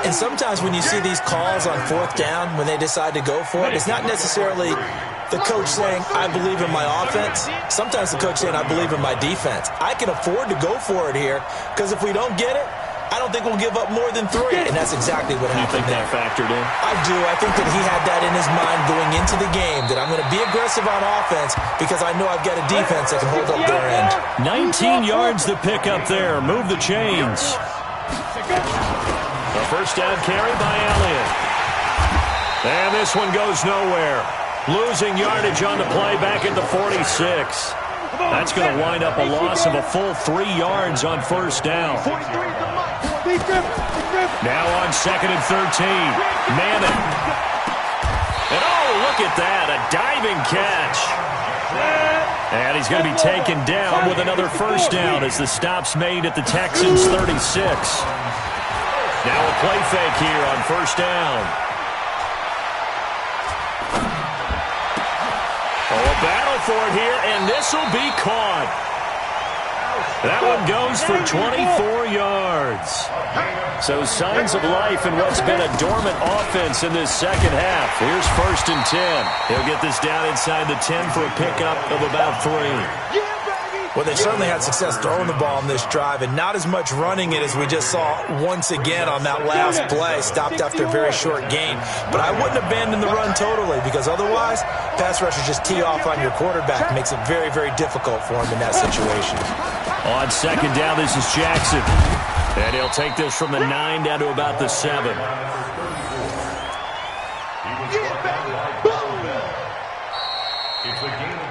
And sometimes when you see these calls on 4th down, when they decide to go for it, it's not necessarily the coach saying, I believe in my offense. Sometimes the coach saying, I believe in my defense. I can afford to go for it here, because if we don't get it, I don't think we'll give up more than 3. And that's exactly what happened there. You think that factored in? I do. I think that he had that in his mind going into the game, that I'm going to be aggressive on offense because I know I've got a defense that can hold up their end. 19 yards to pick up there. Move the chains. A 1st down carry by Elliott. And this one goes nowhere. Losing yardage on the play back at the 46. That's going to wind up a loss of a full 3 yards on 1st down. Now on 2nd and 13. Manning. And oh, look at that. A diving catch. And he's going to be taken down with another 1st down as the stop's made at the Texans' 36. Now a play fake here on 1st down. Oh, a battle for it here, and this will be caught. That one goes for 24 yards. So signs of life in what's been a dormant offense in this 2nd half. Here's 1st and 10. He'll get this down inside the 10 for a pickup of about 3. Well, they certainly had success throwing the ball on this drive and not as much running it as we just saw once again on that last play. Stopped after a very short gain. But I wouldn't abandon the run totally because otherwise, pass rushers just tee off on your quarterback. Makes it very, very difficult for him in that situation. On 2nd down, this is Jackson. And he'll take this from the 9 down to about the 7. It's a gain of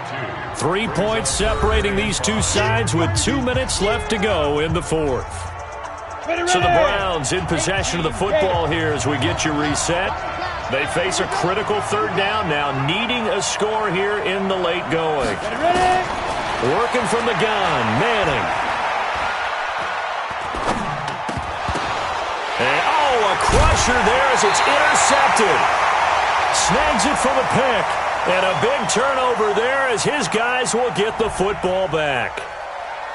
2. 3 points separating these two sides with 2 minutes left to go in the 4th. So the Browns in possession of the football here as we get you reset. They face a critical 3rd down now, needing a score here in the late going. Working from the gun, Manning. And oh, a crusher there as it's intercepted. Snags it for the pick. And a big turnover there as his guys will get the football back.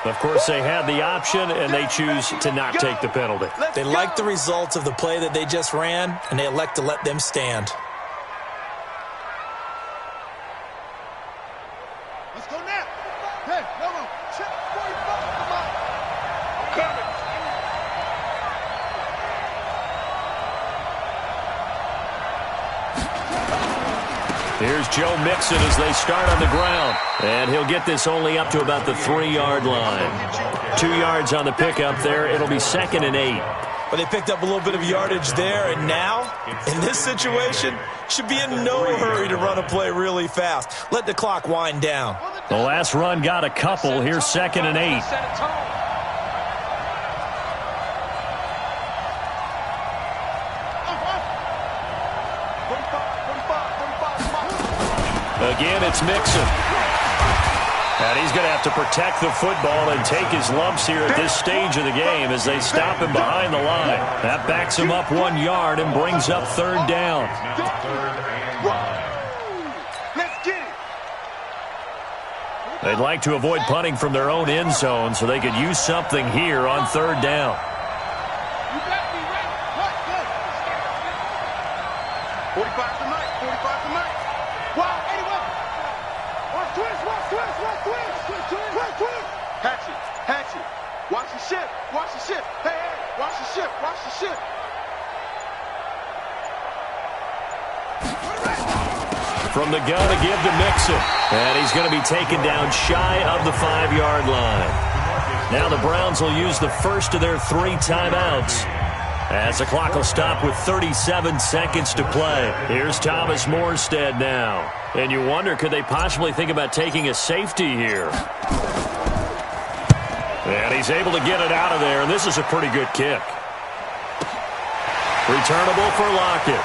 Of course, they had the option, and they choose to not take the penalty. They like the results of the play that they just ran, and they elect to let them stand. Let's go now. Hey, come on. Check 45. Come on. I'm coming. Here's Joe Mixon as they start on the ground. And he'll get this only up to about the 3-yard line. 2 yards on the pickup there. It'll be 2nd and 8. But they picked up a little bit of yardage there, and now, in this situation, should be in no hurry to run a play really fast. Let the clock wind down. The last run got a couple. Here's 2nd and 8. Again, it's Mixon. And he's going to have to protect the football and take his lumps here at this stage of the game as they stop him behind the line. That backs him up 1 yard and brings up 3rd down. They'd like to avoid punting from their own end zone so they could use something here on 3rd down. 45 to Mike, 45 to Mike. Wow, 81. Watch twist. Hatch it. Watch the shift. Hey, watch the shift. From the gun to give to Mixon. And he's going to be taken down shy of the 5-yard line. Now the Browns will use the first of their 3 timeouts, as the clock will stop with 37 seconds to play. Here's Thomas Morstead now. And you wonder, could they possibly think about taking a safety here? And he's able to get it out of there, and this is a pretty good kick. Returnable for Lockett.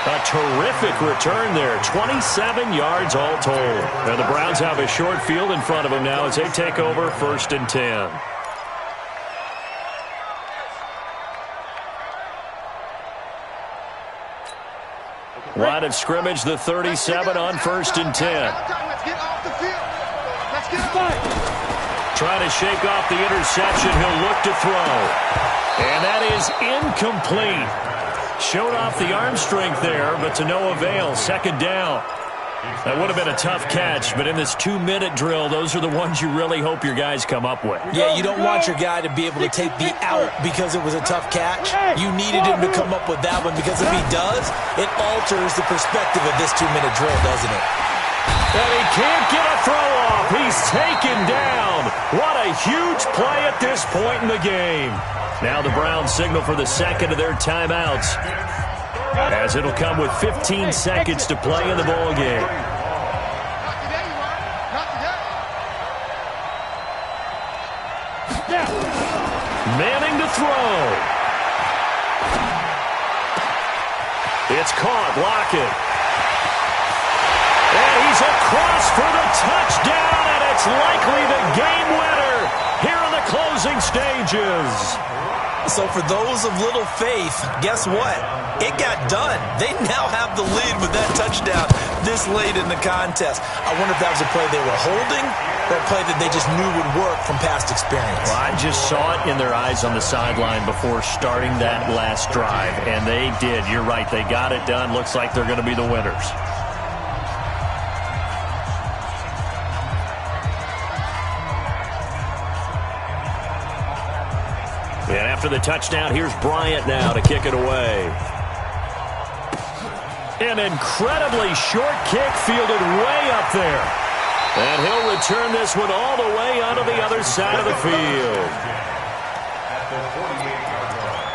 A terrific return there. 27 yards all told. And the Browns have a short field in front of them now as they take over 1st and 10. Line of scrimmage, the 37 on 1st and 10. Let's get off the field. Let's get off. Trying to shake off the interception. He'll look to throw. And that is incomplete. Showed off the arm strength there, but to no avail. 2nd down. That would have been a tough catch, but in this 2-minute drill, those are the ones you really hope your guys come up with. Yeah, you don't want your guy to be able to take the out because it was a tough catch. You needed him to come up with that one, because if he does, it alters the perspective of this 2-minute drill, doesn't it? And he can't get a throw off. He's taken down. What a huge play at this point in the game. Now the Browns signal for the 2nd of their timeouts, as it'll come with 15 seconds to play in the ball game. Manning to throw. It's caught. Lockett. And he's across for the touchdown, and it's likely the game winner here in the closing stages. So for those of little faith, guess what? It got done. They now have the lead with that touchdown this late in the contest. I wonder if that was a play they were holding or a play that they just knew would work from past experience. Well, I just saw it in their eyes on the sideline before starting that last drive, and they did. You're right. They got it done. Looks like they're going to be the winners. And after the touchdown, here's Bryant now to kick it away. An incredibly short kick fielded way up there. And he'll return this one all the way onto the other side of the field. At the 48-yard line.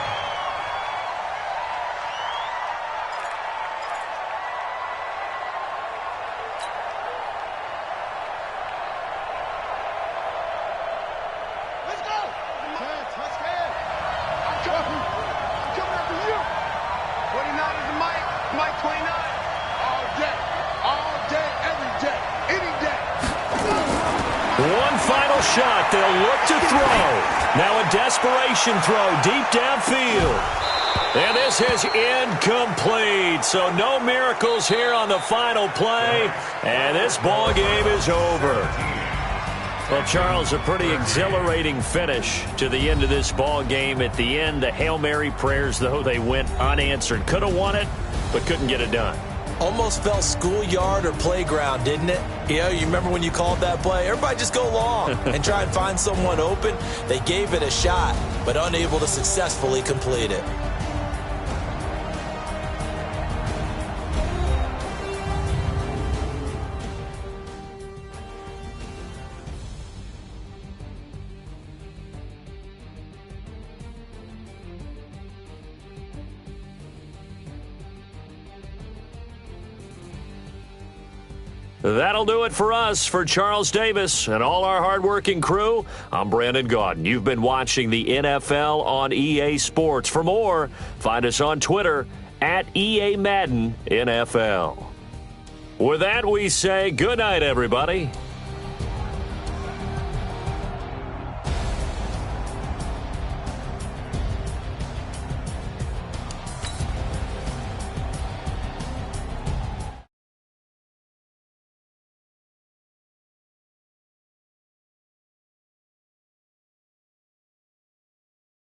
Let's go. Let's go. I'm coming after you. 29 is the Mike. Mike 29. All day, every day, any day. One final shot. They'll look to throw. Now a desperation throw deep downfield. And this is incomplete. So no miracles here on the final play. And this ball game is over. Well, Charles, a pretty exhilarating finish to the end of this ball game. At the end, the Hail Mary prayers, though, they went unanswered. Could have won it, but couldn't get it done. Almost felt schoolyard or playground, didn't it? You remember when you called that play? Everybody just go long and try and find someone open. They gave it a shot, but unable to successfully complete it. That'll do it for us. For Charles Davis and all our hardworking crew, I'm Brandon Gaudin. You've been watching the NFL on EA Sports. For more, find us on Twitter at EA Madden NFL. With that, we say good night, everybody.